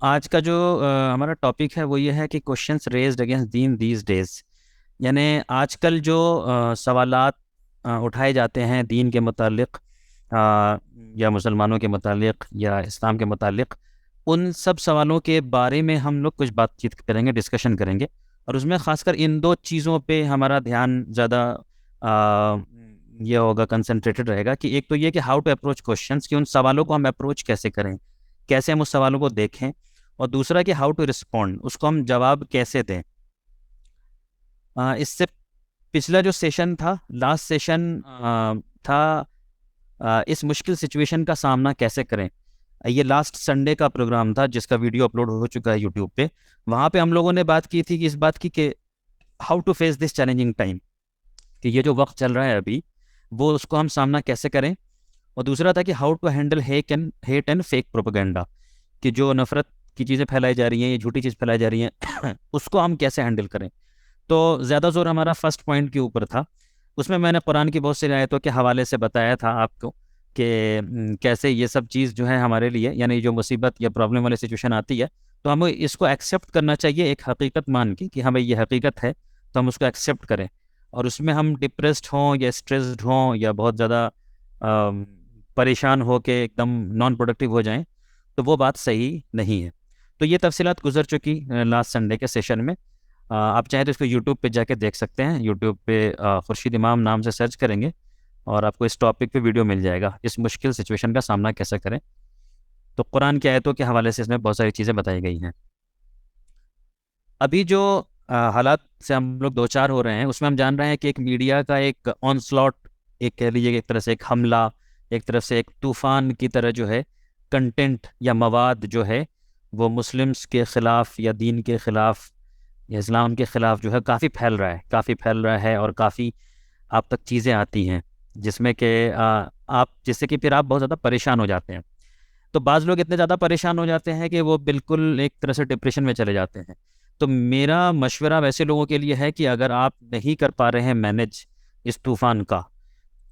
आज का जो हमारा टॉपिक है वो ये है कि questions raised against Deen these days. यानी आजकल जो सवालात उठाए जाते हैं दीन के मुतालिक, या मुसलमानों के मुतालिक या इस्लाम के मुतालिक, उन सब सवालों के बारे में हम लोग कुछ बातचीत करेंगे, डिस्कशन करेंगे। और उसमें ख़ासकर इन दो चीज़ों पे हमारा ध्यान ज़्यादा ये होगा, कंसंट्रेटेड रहेगा कि एक तो ये कि हाउ टू अप्रोच क्वेश्चंस, कि उन सवालों को हम अप्रोच कैसे करें, कैसे हम उस सवालों को देखें। और दूसरा कि हाउ टू रिस्पॉन्ड, उसको हम जवाब कैसे दें। इससे पिछला जो सेशन था, लास्ट सेशन था इस मुश्किल सिचुएशन का सामना कैसे करें। ये लास्ट संडे का प्रोग्राम था जिसका वीडियो अपलोड हो चुका है यूट्यूब पे। वहाँ पे हम लोगों ने बात की थी कि इस बात की कि how to face this challenging time, कि ये जो वक्त चल रहा है अभी, वो उसको हम सामना कैसे करें। और दूसरा था कि how to handle hate and fake propaganda, कि जो नफरत की चीज़ें फैलाई जा रही हैं, ये झूठी चीज़ फैलाई जा रही हैं उसको हम कैसे हैंडल करें। तो ज़्यादा जोर हमारा फर्स्ट पॉइंट के ऊपर था। उसमें मैंने कुरान की बहुत सी आयतों के हवाले से बताया था आपको कि कैसे ये सब चीज़ जो है हमारे लिए, यानी जो मुसीबत या प्रॉब्लम वाली सिचुएशन आती है, तो हमें इसको एक्सेप्ट करना चाहिए, एक हकीकत मान के कि हमें ये हकीकत है, तो हम उसको एक्सेप्ट करें। और उसमें हम डिप्रेस्ड हों या स्ट्रेस्ड हों या बहुत ज़्यादा परेशान हो के एकदम नॉन प्रोडक्टिव हो जाएं, तो वो बात सही नहीं है। तो ये तफसीलात गुजर चुकी लास्ट संडे के सेशन में। आप चाहें तो इसको यूट्यूब पे जाके देख सकते हैं। यूट्यूब पे खुर्शीद इमाम नाम से सर्च करेंगे और आपको इस टॉपिक पे वीडियो मिल जाएगा, इस मुश्किल सिचुएशन का सामना कैसे करें। तो कुरान की आयतों के हवाले से इसमें बहुत सारी चीज़ें बताई गई हैं। अभी जो हालात से हम लोग दो चार हो रहे हैं, उसमें हम जान रहे हैं कि एक मीडिया का एक ऑनस्लॉट, एक कह लीजिए एक तरह से एक हमला, एक तरफ से एक तूफान की तरह जो है कंटेंट या मवाद जो है वो मुस्लिम्स के ख़िलाफ़ या दीन के ख़िलाफ़ या इस्लाम के ख़िलाफ़ जो है काफ़ी फैल रहा है, काफ़ी फैल रहा है। और काफ़ी आप तक चीज़ें आती हैं जिसमें कि आप, जिससे कि फिर आप बहुत ज़्यादा परेशान हो जाते हैं। तो बाज़ लोग इतने ज़्यादा परेशान हो जाते हैं कि वो बिल्कुल एक तरह से डिप्रेशन में चले जाते हैं। तो मेरा मशवरा वैसे लोगों के लिए है कि अगर आप नहीं कर पा रहे हैं मैनेज इस तूफ़ान का,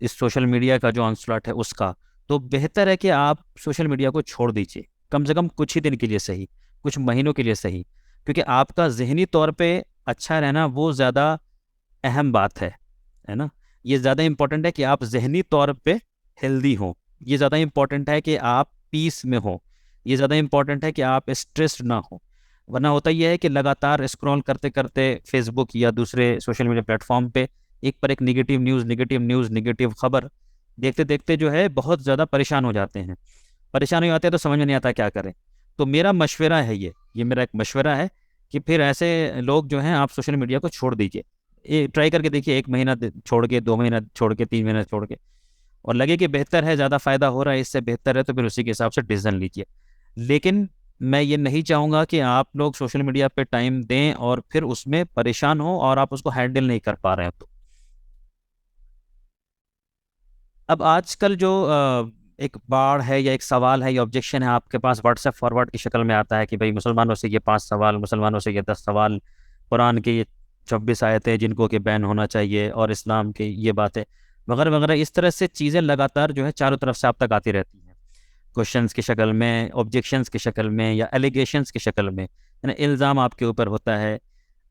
इस सोशल मीडिया का जो ऑनस्लॉट है उसका, तो बेहतर है कि आप सोशल मीडिया को छोड़ दीजिए, कम से कम कुछ ही दिन के लिए सही, कुछ महीनों के लिए सही। क्योंकि आपका ज़हनी तौर पे अच्छा रहना वो ज़्यादा अहम बात है ना। ये ज़्यादा इम्पोर्टेंट है कि आप ज़हनी तौर पे हेल्दी हों। ये ज़्यादा इम्पोर्टेंट है कि आप पीस में हो। ये ज़्यादा इम्पोर्टेंट है कि आप स्ट्रेस्ड ना हो। वरना होता यह है कि लगातार स्क्रॉल करते करते फेसबुक या दूसरे सोशल मीडिया प्लेटफॉर्म पे एक पर एक negative news, negative news, negative खबर देखते देखते जो है बहुत ज़्यादा परेशान हो जाते हैं। परेशान हो जाते हैं तो समझ में नहीं आता क्या करें। तो मेरा मशवरा है, ये मेरा एक मशवरा है कि फिर ऐसे लोग जो हैं, आप सोशल मीडिया को छोड़ दीजिए। ये ट्राई करके देखिए, 1 महीना छोड़ के, 2 महीना छोड़ के, 3 महीना छोड़ के, और लगे कि बेहतर है, ज़्यादा फायदा हो रहा है, इससे बेहतर है, तो फिर उसी के हिसाब से डिसीजन लीजिए। लेकिन मैं ये नहीं चाहूँगा कि आप लोग सोशल मीडिया पे टाइम दें और फिर उसमें परेशान हो और आप उसको हैंडल नहीं कर पा रहे हैं। तो अब आजकल जो एक बाढ़ है या एक सवाल है या ऑब्जेक्शन है आपके पास, व्हाट्सएप फॉरवर्ड की शक्ल में आता है कि भाई मुसलमानों से ये 5 सवाल, मुसलमानों से ये 10 सवाल, कुरान के ये 26 आयतें जिनको कि बैन होना चाहिए, और इस्लाम की ये बातें वगैरह वगैरह। इस तरह से चीज़ें लगातार जो है चारों तरफ से आप तक आती रहती हैं, क्वेश्चंस की शक्ल में, ऑब्जेक्शंस की शक्ल में, या एलिगेशंस की शक्ल में, यानी इल्ज़ाम आपके ऊपर होता है।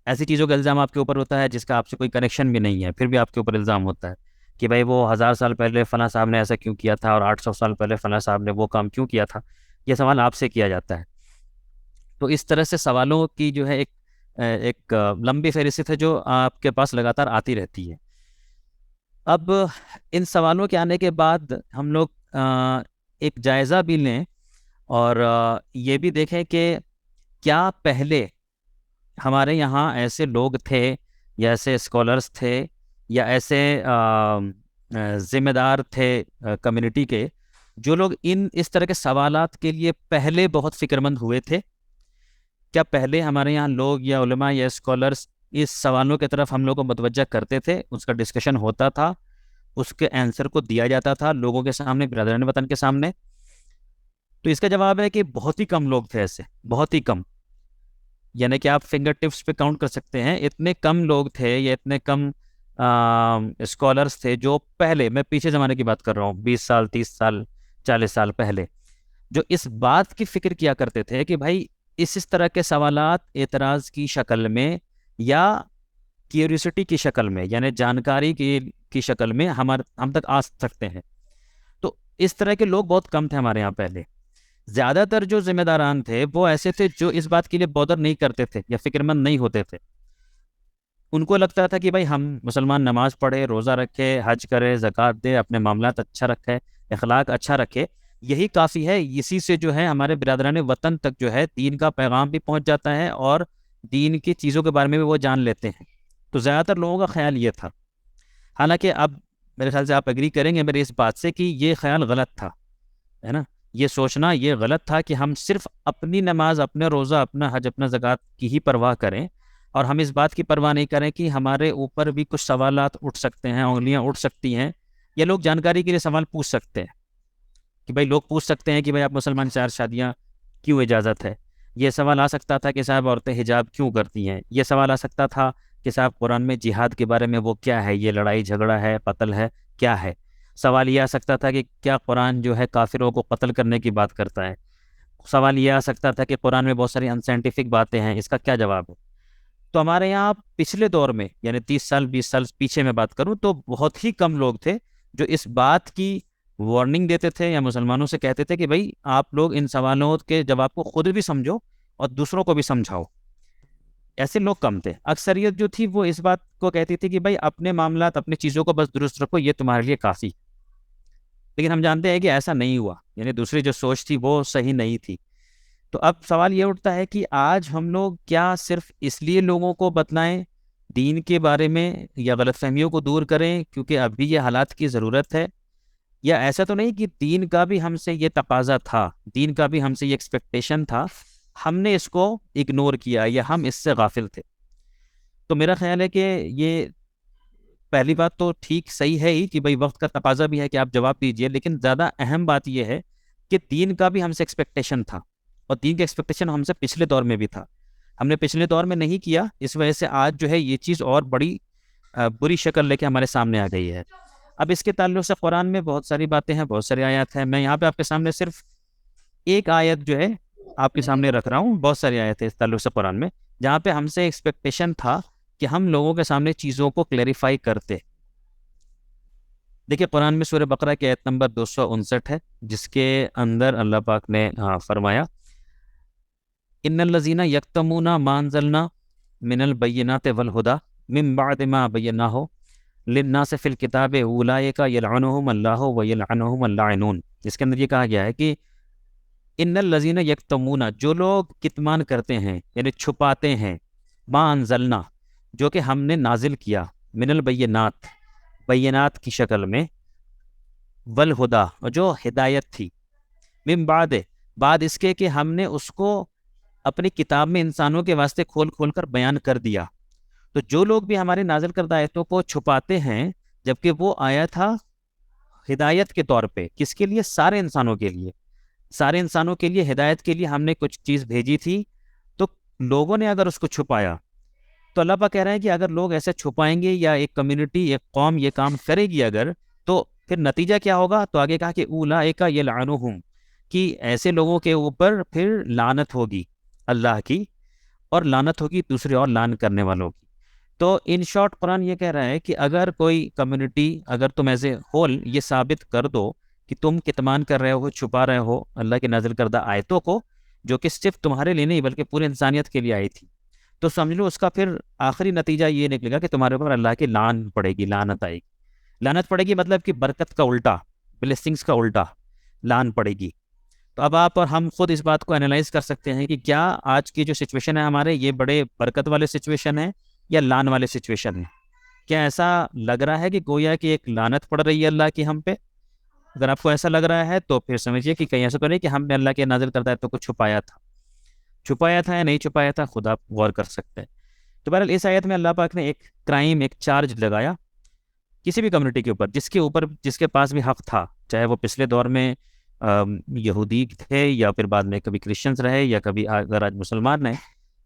ऐसी चीज़ों का इल्ज़ाम आपके ऊपर होता है जिसका आपसे कोई कनेक्शन भी नहीं है, फिर भी आपके ऊपर इल्ज़ाम होता है कि भाई वो 1000 साल पहले फलां साहब ने ऐसा क्यों किया था, और 800 साल पहले फलां साहब ने वो काम क्यों किया था। ये सवाल आपसे किया जाता है। तो इस तरह से सवालों की जो है एक लंबी फहरिस्त है जो आपके पास लगातार आती रहती है। अब इन सवालों के आने के बाद हम लोग एक जायज़ा भी लें और ये भी देखें कि क्या पहले हमारे यहाँ ऐसे लोग थे, या ऐसे स्कॉलर्स थे, या ऐसे जिम्मेदार थे कम्युनिटी के, जो लोग इन इस तरह के सवालात के लिए पहले बहुत फिक्रमंद हुए थे। क्या पहले हमारे यहाँ लोग या उलमा या स्कॉलर्स इस सवालों की तरफ हम लोग को मुतवज्जा करते थे, उसका डिस्कशन होता था, उसके आंसर को दिया जाता था लोगों के सामने, बिरादरान वतन के सामने। तो इसका जवाब है कि बहुत ही कम लोग थे ऐसे, बहुत ही कम। यानी कि आप फिंगर टिप्स पे काउंट कर सकते हैं, इतने कम लोग थे या इतने कम स्कॉलर्स थे जो पहले, मैं पीछे ज़माने की बात कर रहा हूँ, 20 साल, 30 साल, 40 साल पहले, जो इस बात की फिक्र किया करते थे कि भाई इस तरह के सवालात एतराज़ की शक्ल में या क्यूरियोसिटी की शक्ल में, यानी जानकारी की शक्ल में हम तक आ सकते हैं। तो इस तरह के लोग बहुत कम थे हमारे यहाँ पहले। ज़्यादातर जो जिम्मेदारान थे वो ऐसे थे जो इस बात के लिए बॉदर नहीं करते थे या फिक्रमंद नहीं होते थे। उनको लगता था कि भाई हम मुसलमान नमाज पढ़े, रोज़ा रखे, हज करे, ज़कात दे, अपने मामलात अच्छा रखे, अखलाक अच्छा रखे, यही काफ़ी है। इसी से जो है हमारे बिरादरान वतन तक जो है दीन का पैगाम भी पहुंच जाता है और दीन की चीज़ों के बारे में भी वो जान लेते हैं। तो ज़्यादातर लोगों का ख्याल ये था। हालांकि अब मेरे ख्याल से आप एग्री करेंगे मेरी इस बात से कि ये ख्याल गलत था, है ना। ये सोचना ये गलत था कि हम सिर्फ अपनी नमाज, अपने रोज़ा, अपना हज, अपना ज़कात की ही परवाह करें और हम इस बात की परवाह नहीं करें कि हमारे ऊपर भी कुछ सवालात उठ सकते हैं, उंगलियां उठ सकती हैं, या लोग जानकारी के लिए सवाल पूछ सकते हैं कि भाई, लोग पूछ सकते हैं कि भाई आप मुसलमान 4 शादियाँ क्यों इजाज़त है। ये सवाल आ सकता था कि साहब औरतें हिजाब क्यों करती हैं। ये सवाल आ सकता था कि साहब कुरान में जिहाद के बारे में वो क्या है, ये लड़ाई झगड़ा है, कत्ल है, क्या है। सवाल ये आ सकता था कि क्या कुरान जो है काफिरों को कत्ल करने की बात करता है। सवाल ये आ सकता था कि कुरान में बहुत सारी अनसाइंटिफिक बातें हैं, इसका क्या जवाब है। तो हमारे यहाँ पिछले दौर में, यानी 30 साल 20 साल पीछे मैं बात करूँ, तो बहुत ही कम लोग थे जो इस बात की वार्निंग देते थे या मुसलमानों से कहते थे कि भाई आप लोग इन सवालों के जवाब को खुद भी समझो और दूसरों को भी समझाओ। ऐसे लोग कम थे। अक्सरियत जो थी वो इस बात को कहती थी कि भाई अपने मामलात, अपनी चीज़ों को बस दुरुस्त रखो, ये तुम्हारे लिए काफ़ी। लेकिन हम जानते हैं कि ऐसा नहीं हुआ, यानी दूसरी जो सोच थी वो सही नहीं थी। तो अब सवाल ये उठता है कि आज हम लोग क्या सिर्फ इसलिए लोगों को बतलाएं दीन के बारे में या गलतफहमियों को दूर करें क्योंकि अभी ये हालात की ज़रूरत है, या ऐसा तो नहीं कि दीन का भी हमसे ये तकाजा था, दीन का भी हमसे ये एक्सपेक्टेशन था, हमने इसको इग्नोर किया या हम इससे गाफिल थे। तो मेरा ख्याल है कि ये पहली बात तो ठीक सही है ही कि भाई वक्त का तकाजा भी है कि आप जवाब दीजिए, लेकिन ज़्यादा अहम बात यह है कि दीन का भी हमसे एक्सपेक्टेशन था और दीन का एक्सपेक्टेशन हमसे पिछले दौर में भी था। हमने पिछले दौर में नहीं किया, इस वजह से आज जो है ये चीज़ और बड़ी बुरी शक्ल लेके हमारे सामने आ गई है। अब इसके ताल्लुक से कुरान में बहुत सारी बातें हैं, बहुत सारी आयत हैं। मैं यहाँ पे आपके सामने सिर्फ एक आयत जो है आपके सामने रख रहा हूँ। बहुत सारी आयत है इस ताल्लुक से कुरान में जहाँ पे हमसे एक्सपेक्टेशन था कि हम लोगों के सामने चीज़ों को क्लेरिफाई करते। देखिए कुरान में सूरह बकरा की आयत नंबर 259 है, जिसके अंदर अल्लाह पाक ने फरमाया, इन्नल्लज़ीना यक्तमूना मा अंज़लना मिनल बय्यिनाति वल हुदा मिन बअदि मा बय्यनाहु लिन्नासि फिल किताबि उलाइका यलअनुहुम अल्लाहु व यलअनुहुम अल्लाइनून। इसके अंदर ये कहा गया है कि इन्नल्लज़ीना यक्तमूना, जो लोग कितमान करते हैं यानी छुपाते हैं, मा अंज़लना, जो कि हमने नाजिल किया, मिनल बय्यिनात, बय्यिनात की शक्ल में, वल हुदा, और जो हिदायत थी, मिन बाद, बाद इसके कि हमने उसको अपनी किताब में इंसानों के वास्ते खोल खोल कर बयान कर दिया। तो जो लोग भी हमारे नाजिल करदा आयतों को छुपाते हैं, जबकि वो आया था हिदायत के तौर पे, किसके लिए? सारे इंसानों के लिए। सारे इंसानों के लिए हिदायत के लिए हमने कुछ चीज़ भेजी थी। तो लोगों ने अगर उसको छुपाया, तो अल्लाह पाक कह रहे हैं कि अगर लोग ऐसे छुपाएंगे या एक कम्युनिटी, एक कौम ये काम करेगी अगर, तो फिर नतीजा क्या होगा? तो आगे कहा कि उलाइका यलअनुहुम, कि ऐसे लोगों के ऊपर फिर लानत होगी अल्लाह की, और लानत होगी दूसरे और लान करने वालों की। तो इन शॉर्ट कुरान ये कह रहा है कि अगर कोई कम्युनिटी, अगर तुम एज ए होल ये साबित कर दो कि तुम कितमान कर रहे हो, छुपा रहे हो अल्लाह के नाजिल करदा आयतों को, जो कि सिर्फ तुम्हारे लिए नहीं बल्कि पूरी इंसानियत के लिए आई थी, तो समझ लो उसका फिर आखिरी नतीजा ये निकलेगा कि तुम्हारे ऊपर अल्लाह की लान पड़ेगी, लानत आएगी। लानत पड़ेगी मतलब कि बरकत का उल्टा, ब्लेसिंग्स का उल्टा लान पड़ेगी। तो अब आप और हम खुद इस बात को एनालाइज कर सकते हैं कि क्या आज की जो सिचुएशन है हमारे, ये बड़े बरकत वाले सिचुएशन है या लान वाले सिचुएशन है? क्या ऐसा लग रहा है कि गोया कि एक लानत पड़ रही है अल्लाह की हम पे? अगर आपको ऐसा लग रहा है तो फिर समझिए कि कहीं ऐसा तो नहीं कि हमने अल्लाह के नाजिल करता है तो कुछ छुपाया था या नहीं छुपाया था, खुद आप गौर कर सकते हैं। तो बहरहाल इस आयत में अल्लाह पाक ने एक क्राइम, एक चार्ज लगाया किसी भी कम्युनिटी के ऊपर, जिसके पास भी हक था, चाहे वो पिछले दौर में यहूदी थे या फिर बाद में कभी क्रिश्चियंस रहे या कभी अगर आज मुसलमान हैं।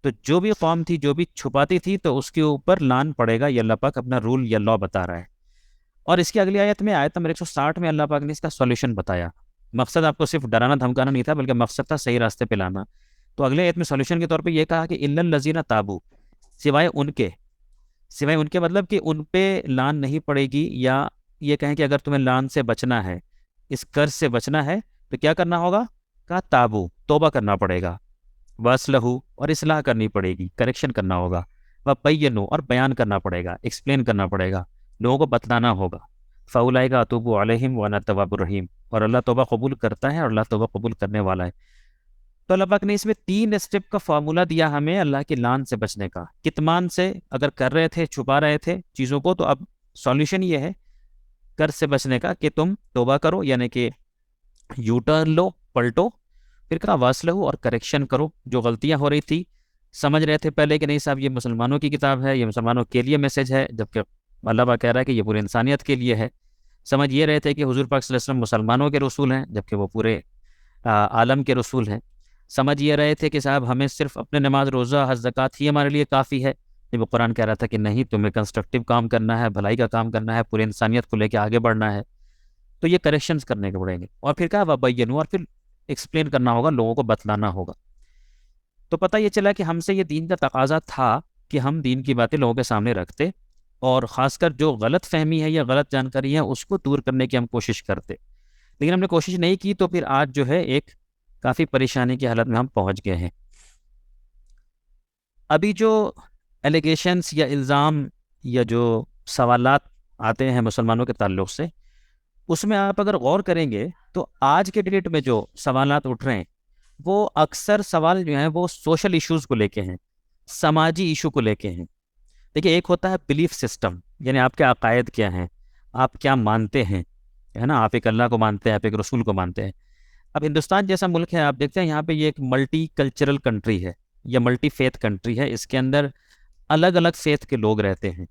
तो जो भी कौम थी, जो भी छुपाती थी, तो उसके ऊपर लान पड़ेगा, ये अल्लाह पाक अपना रूल या लॉ बता रहा है। और इसकी अगली आयत में, आयत नंबर 160 में, अल्लाह पाक ने इसका सॉल्यूशन बताया। मकसद आपको सिर्फ डराना धमकाना नहीं था, बल्कि मकसद था सही रास्ते पे लाना। तो अगले आयत में सॉल्यूशन के तौर पे ये कहा कि इल्लल लजीना ताबू, सिवाय उनके, सिवाय उनके मतलब कि उन पे लान नहीं पड़ेगी, या ये कहें कि अगर तुम्हें लान से बचना है, इस कर्ज से बचना है, तो क्या करना होगा? कहा ताबू, तौबा करना पड़ेगा, वसलहू, और इस्लाह करनी पड़ेगी, करेक्शन करना होगा, व बैयनु, और बयान करना पड़ेगा, एक्सप्लेन करना पड़ेगा, लोगों को बतलाना होगा, फ़उलाइका अतूबु अलैहिम व अना तव्वाबुर रहीम, और अल्लाह तौबा कबूल करता है और अल्लाह तौबा कबूल करने वाला है। तो अल्लाह पाक ने इसमें 3 स्टेप का फार्मूला दिया हमें अल्लाह की लान से बचने का। कितमान से अगर कर रहे थे, छुपा रहे थे चीज़ों को, तो अब सॉल्यूशन ये है कर्ज से बचने का कि तुम तौबा करो, यानी कि यू टर्न लो, पलटो। फिर कहा वासलहू, और करेक्शन करो जो गलतियां हो रही थी। समझ रहे थे पहले कि नहीं साहब ये मुसलमानों की किताब है, ये मुसलमानों के लिए मैसेज है, जबकि अल्लाह पाक कह रहा है कि ये पूरी इंसानियत के लिए है। समझ ये रहे थे कि हुजूर पाक सल्लल्लाहु अलैहि वसल्लम मुसलमानों के रसूल हैं, जबकि वो पूरे आलम के रसूल हैं। समझ ये रहे थे कि साहब हमें सिर्फ अपने नमाज रोज़ा हज ज़कात ही हमारे लिए काफ़ी है, जब वो कुरान कह रहा था कि नहीं, तुम्हें कंस्ट्रक्टिव काम करना है, भलाई का काम करना है, पूरी इंसानियत को लेकर आगे बढ़ना है। तो ये करेक्शंस करने के पड़ेंगे। और फिर कहा वबय्यनु, और फिर एक्सप्लेन करना होगा, लोगों को बतलाना होगा। तो पता ये चला कि हमसे ये दीन का तकाजा था कि हम दीन की बातें लोगों के सामने रखते, और ख़ासकर जो गलत फहमी है या गलत जानकारी है उसको दूर करने की हम कोशिश करते। लेकिन हमने कोशिश नहीं की, तो फिर आज जो है एक काफ़ी परेशानी की हालत में हम पहुंच गए हैं। अभी जो एलिगेशंस या इल्ज़ाम या जो सवालात आते हैं मुसलमानों के ताल्लुक से, उसमें आप अगर गौर करेंगे तो आज के डेट में जो सवालात उठ रहे हैं वो अक्सर सवाल जो हैं वो सोशल इश्यूज़ को लेके हैं, समाजी इशू को लेके हैं। देखिए, एक होता है बिलीफ सिस्टम, यानी आपके अकायद क्या हैं, आप क्या मानते हैं, है ना। आप एक अल्लाह को मानते हैं, आप एक रसूल को मानते हैं। अब हिंदुस्तान जैसा मुल्क है, आप देखते हैं यहाँ पे ये एक मल्टी कल्चरल कंट्री है या मल्टी फेथ कंट्री है। इसके अंदर अलग अलग फेथ के लोग रहते हैं,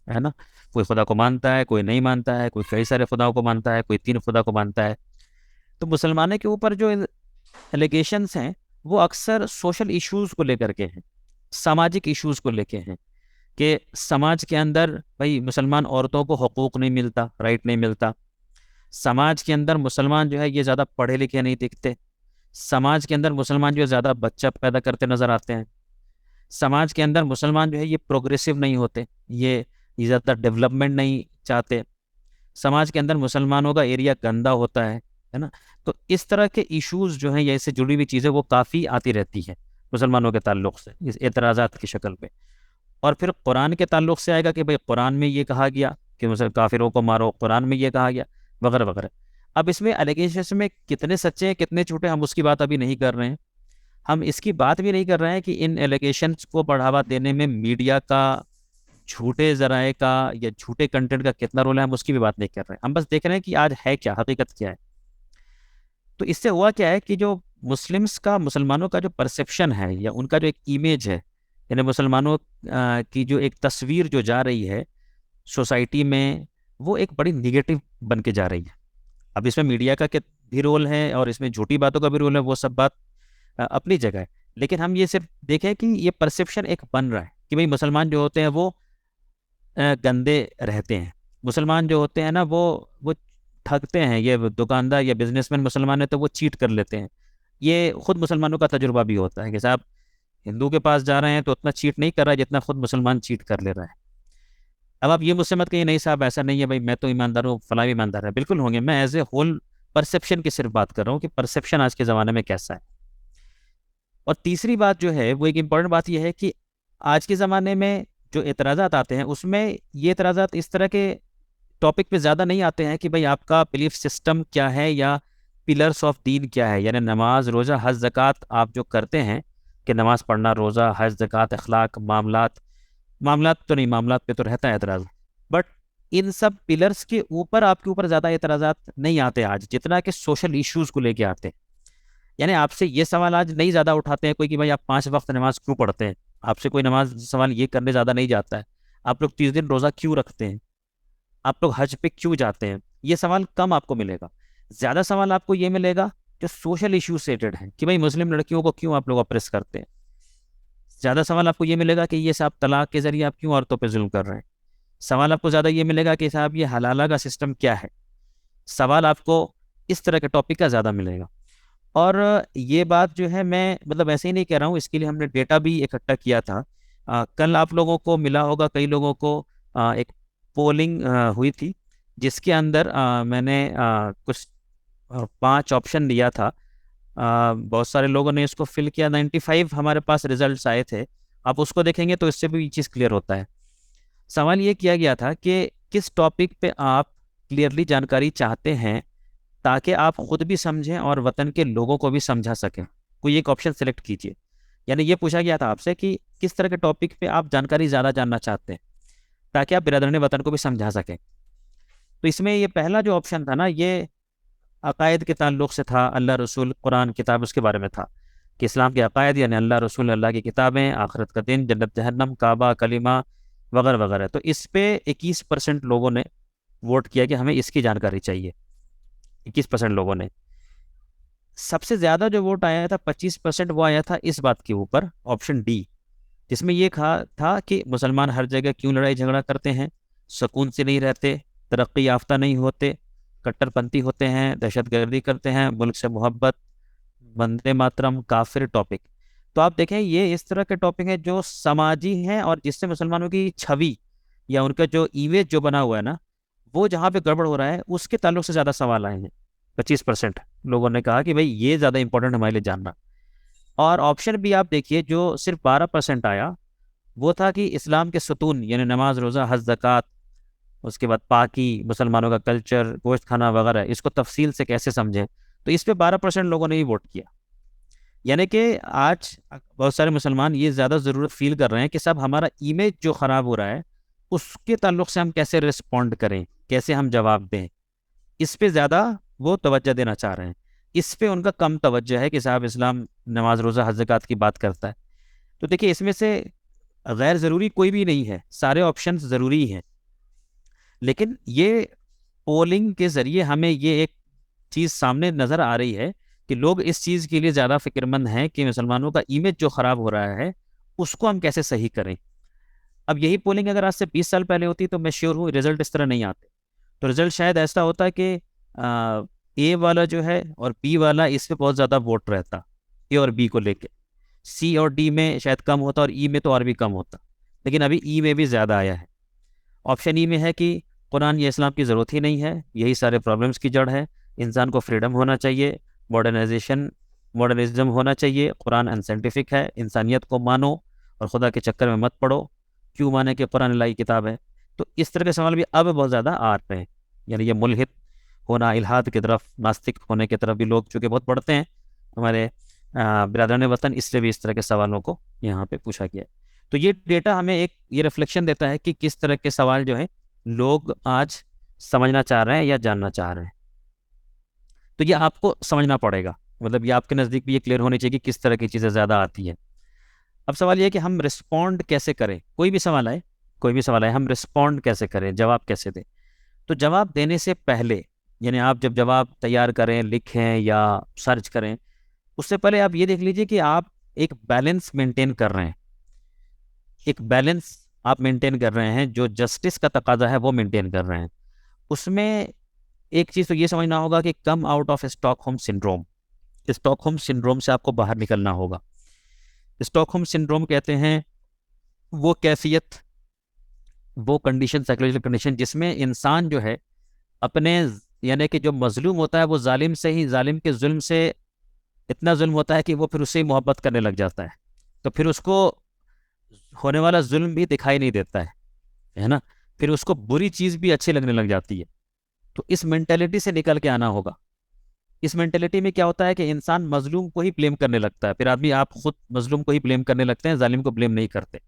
है ना। कोई खुदा को मानता है, कोई नहीं मानता है, कोई कई सारे खुदाओं को मानता है, कोई 3 खुदा को मानता है। तो मुसलमानों के ऊपर जो एलिगेशंस हैं वो अक्सर सोशल इश्यूज़ को लेकर के हैं, सामाजिक इश्यूज़ को लेके हैं, कि समाज के अंदर भाई मुसलमान औरतों को हकूक़ नहीं मिलता, राइट नहीं मिलता। समाज के अंदर मुसलमान जो है ये ज़्यादा पढ़े लिखे नहीं दिखते। समाज के अंदर मुसलमान जो है ज़्यादा बच्चा पैदा करते नज़र आते हैं। समाज के अंदर मुसलमान जो है ये प्रोग्रेसिव नहीं होते, ये ज़्यादा डेवलपमेंट नहीं चाहते। समाज के अंदर मुसलमानों का एरिया गंदा होता है ना। तो इस तरह के इश्यूज़ जो हैं या इससे जुड़ी हुई चीज़ें वो काफ़ी आती रहती हैं मुसलमानों के ताल्लुक़ से, इस एतराज़ात की शक्ल पे। और फिर कुरान के ताल्लुक़ से आएगा कि भाई कुरान में ये कहा गया कि मुसल काफिरों को मारो, कुरान में ये कहा गया, वगैरह वगैरह। अब इसमें एलिगेशंस में कितने सच्चे हैं कितने झूठे, हम उसकी बात अभी नहीं कर रहे हैं। हम इसकी बात भी नहीं कर रहे हैं कि इन एलिगेशंस को बढ़ावा देने में मीडिया का, झूठे ज़राए का या झूठे कंटेंट का कितना रोल है, हम उसकी भी बात नहीं कर रहे हैं। हम बस देख रहे हैं कि आज है क्या, हकीकत क्या है। तो इससे हुआ क्या है कि जो मुसलमानों का जो परसेप्शन है या उनका जो एक इमेज है, यानी मुसलमानों की जो एक तस्वीर जो जा रही है सोसाइटी में, वो एक बड़ी निगेटिव बन के जा रही है। अब इसमें मीडिया का भी रोल है और इसमें झूठी बातों का भी रोल है, वो सब बात अपनी जगह है। लेकिन हम ये सिर्फ देखें कि ये परसेप्शन एक बन रहा है कि भाई मुसलमान जो होते हैं वो गंदे रहते हैं, मुसलमान जो होते हैं ना वो ठगते हैं, ये दुकानदार या बिजनेसमैन मुसलमान है तो वो चीट कर लेते हैं। ये खुद मुसलमानों का तजुर्बा भी होता है कि साहब हिंदू के पास जा रहे हैं तो उतना चीट नहीं कर रहा है जितना खुद मुसलमान चीट कर ले रहा है। अब आप ये मुझसे मत कहिए नहीं साहब ऐसा नहीं है, भाई मैं तो ईमानदार हूँ, फला भी ईमानदार है, बिल्कुल होंगे। मैं एज ए होल परसेप्शन की सिर्फ बात कर रहा हूँ कि परसेप्शन आज के ज़माने में कैसा है। और तीसरी बात जो है वो एक इम्पॉर्टेंट बात यह है कि आज के ज़माने में जो एतराज़ात आते हैं उसमें ये एतराज़ात इस तरह के टॉपिक पे ज़्यादा नहीं आते हैं कि भाई आपका बिलीफ सिस्टम क्या है या पिलर्स ऑफ दीन क्या है, यानी नमाज रोज़ा हज ज़कात आप जो करते हैं कि नमाज़ पढ़ना, रोज़ा हज ज़कात, अखलाक, मामलात तो नहीं, मामलात पे तो रहता है एतराज़, बट इन सब पिलर्स के ऊपर आपके ऊपर ज़्यादा एतराज़ात नहीं आते आज, जितना कि सोशल इश्यूज़ को लेके आते हैं। यानी आपसे ये सवाल आज नहीं ज़्यादा उठाते हैं कोई कि भाई आप 5 वक्त नमाज क्यों पढ़ते हैं, आपसे कोई नमाज सवाल ये करने ज़्यादा नहीं जाता है, आप लोग 30 दिन रोज़ा क्यों रखते हैं, आप लोग हज पे क्यों जाते हैं, ये सवाल कम आपको मिलेगा। ज़्यादा सवाल आपको ये मिलेगा जो सोशल इश्यूज से रिलेटेड है कि भाई मुस्लिम लड़कियों को क्यों आप लोग अप्रेस करते हैं। ज़्यादा सवाल आपको ये मिलेगा कि ये साहब तलाक के ज़रिए आप क्यों औरतों पे जुल्म कर रहे हैं। सवाल आपको ज़्यादा ये मिलेगा कि साहब ये हलाला का सिस्टम क्या है। सवाल आपको इस तरह के टॉपिक का ज़्यादा मिलेगा। और ये बात जो है मैं मतलब ऐसे ही नहीं कह रहा हूँ, इसके लिए हमने डेटा भी इकट्ठा किया था। कल आप लोगों को मिला होगा, कई लोगों को एक पोलिंग हुई थी जिसके अंदर मैंने कुछ 5 ऑप्शन दिया था। बहुत सारे लोगों ने इसको फिल किया। 95 हमारे पास रिजल्ट्स आए थे। आप उसको देखेंगे तो इससे भी चीज़ क्लियर होता है। सवाल ये किया गया था कि किस टॉपिक पे आप क्लियरली जानकारी चाहते हैं ताकि आप खुद भी समझें और वतन के लोगों को भी समझा सकें। कोई एक ऑप्शन सेलेक्ट कीजिए। यानी ये पूछा गया था आपसे कि किस तरह के टॉपिक पे आप जानकारी ज़्यादा जानना चाहते हैं ताकि आप बिरादरान वतन को भी समझा सकें। तो इसमें ये पहला जो ऑप्शन था ना, ये अकायद के ताल्लुक से था। अल्लाह रसूल कुरान किताब उसके बारे में था कि इस्लाम के अकायद यानी अल्लाह रसूल अल्लाह की किताबें, आखिरत का दिन, जन्नत जहन्नम, काबा, कलिमा वगैरह वगैरह। तो इस पे 21% लोगों ने वोट किया कि हमें इसकी जानकारी चाहिए। 21% लोगों ने। सबसे ज़्यादा जो वोट आया था 25%, वो आया था इस बात के ऊपर, ऑप्शन डी, जिसमें ये कहा था कि मुसलमान हर जगह क्यों लड़ाई झगड़ा करते हैं, सुकून से नहीं रहते, तरक्की याफ्ता नहीं होते, कट्टरपंथी होते हैं, दहशतगर्दी करते हैं, मुल्क से मोहब्बत, वंदे मातरम, काफिर टॉपिक। तो आप देखें ये इस तरह के टॉपिक हैं जो समाजी हैं और जिससे मुसलमानों की छवि या उनका जो इमेज जो बना हुआ है ना, वो जहाँ पे गड़बड़ हो रहा है उसके ताल्लुक से ज़्यादा सवाल आए हैं। 25% लोगों ने कहा कि भाई ये ज़्यादा इंपॉर्टेंट हमारे लिए जानना। और ऑप्शन भी आप देखिए जो सिर्फ 12% आया, वो था कि इस्लाम के सुतून यानी नमाज, रोज़ा, हज, ज़कात, उसके बाद पाकी, मुसलमानों का कल्चर, गोश्त खाना वगैरह, इसको तफसील से कैसे समझें। तो इस पे 12% लोगों ने ही वोट किया। यानी कि आज बहुत सारे मुसलमान ये ज़्यादा ज़रूरत फील कर रहे हैं कि सब हमारा इमेज जो ख़राब हो रहा है उसके ताल्लुक से हम कैसे रिस्पॉन्ड करें, कैसे हम जवाब दें, इस पे ज़्यादा वो तवज्जो देना चाह रहे हैं। इस पे उनका कम तवज्जो है कि साहब इस्लाम नमाज, रोज़ा, हज, ज़कात की बात करता है। तो देखिए इसमें से गैर ज़रूरी कोई भी नहीं है, सारे ऑप्शन ज़रूरी हैं। लेकिन ये पोलिंग के ज़रिए हमें ये एक चीज़ सामने नज़र आ रही है कि लोग इस चीज़ के लिए ज़्यादा फिक्रमंद हैं कि मुसलमानों का इमेज जो ख़राब हो रहा है उसको हम कैसे सही करें। अब यही पोलिंग अगर आज से 20 साल पहले होती तो मैं श्योर हूँ रिजल्ट इस तरह नहीं आते। तो रिजल्ट शायद ऐसा होता है कि ए वाला जो है और बी वाला, इस पे बहुत ज़्यादा वोट रहता ए और बी को लेके। सी और डी में शायद कम होता और ई में तो और भी कम होता। लेकिन अभी ई में भी ज़्यादा आया है। ऑप्शन ई में है कि कुरान या इस्लाम की ज़रूरत ही नहीं है, यही सारे प्रॉब्लम्स की जड़ है, इंसान को फ्रीडम होना चाहिए, मॉडर्निज्म होना चाहिए, कुरान अनसाइंटिफिक है, इंसानियत को मानो और खुदा के चक्कर में मत पड़ो, क्यों माने कि कुरान अल्लाह की किताब है। तो इस तरह के सवाल भी अब बहुत ज़्यादा आ रहे हैं। यानी ये मुल्हिद होना, इल्हाद की तरफ, नास्तिक होने की तरफ भी लोग चूँकि बहुत बढ़ते हैं हमारे बिरादरान वतन, इसलिए भी इस तरह के सवालों को यहाँ पे पूछा गया है। तो ये डेटा हमें एक ये रिफ्लेक्शन देता है कि किस तरह के सवाल जो है लोग आज समझना चाह रहे हैं या जानना चाह रहे हैं। तो ये आपको समझना पड़ेगा, मतलब ये आपके नज़दीक भी ये क्लियर होनी चाहिए कि किस तरह की चीज़ें ज़्यादा आती हैं। अब सवाल ये है कि हम रिस्पॉन्ड कैसे करें। कोई भी सवाल आए, कोई भी सवाल आए, हम रिस्पॉन्ड कैसे करें, जवाब कैसे दें। तो जवाब देने से पहले, यानी आप जब जवाब तैयार करें, लिखें या सर्च करें, उससे पहले आप ये देख लीजिए कि आप एक बैलेंस मेंटेन कर रहे हैं। एक बैलेंस आप मेंटेन कर रहे हैं, जो जस्टिस का तकाजा है वो मेंटेन कर रहे हैं। उसमें एक चीज़ तो ये समझना होगा कि come out of Stockholm syndrome. Stockholm syndrome से आपको बाहर निकलना होगा। स्टॉकहोम सिंड्रोम कहते हैं वो कैफियत, वो कंडीशन, साइकोलॉजिकल कंडीशन जिसमें इंसान जो है अपने, यानी कि जो मजलूम होता है वो जालिम से ही, जालिम के जुल्म से इतना जुल्म होता है कि वो फिर उससे ही मोहब्बत करने लग जाता है। तो फिर उसको होने वाला जुल्म भी दिखाई नहीं देता है ना। फिर उसको बुरी चीज़ भी अच्छी लगने लग जाती है। तो इस मेंटेलिटी से निकल के आना होगा। इस मेंटेलिटी में क्या होता है कि इंसान मजलूम को ही ब्लेम करने लगता है। फिर आदमी आप खुद मजलूम को ही ब्लेम करने लगते हैं, जालिम को ब्लेम नहीं करते।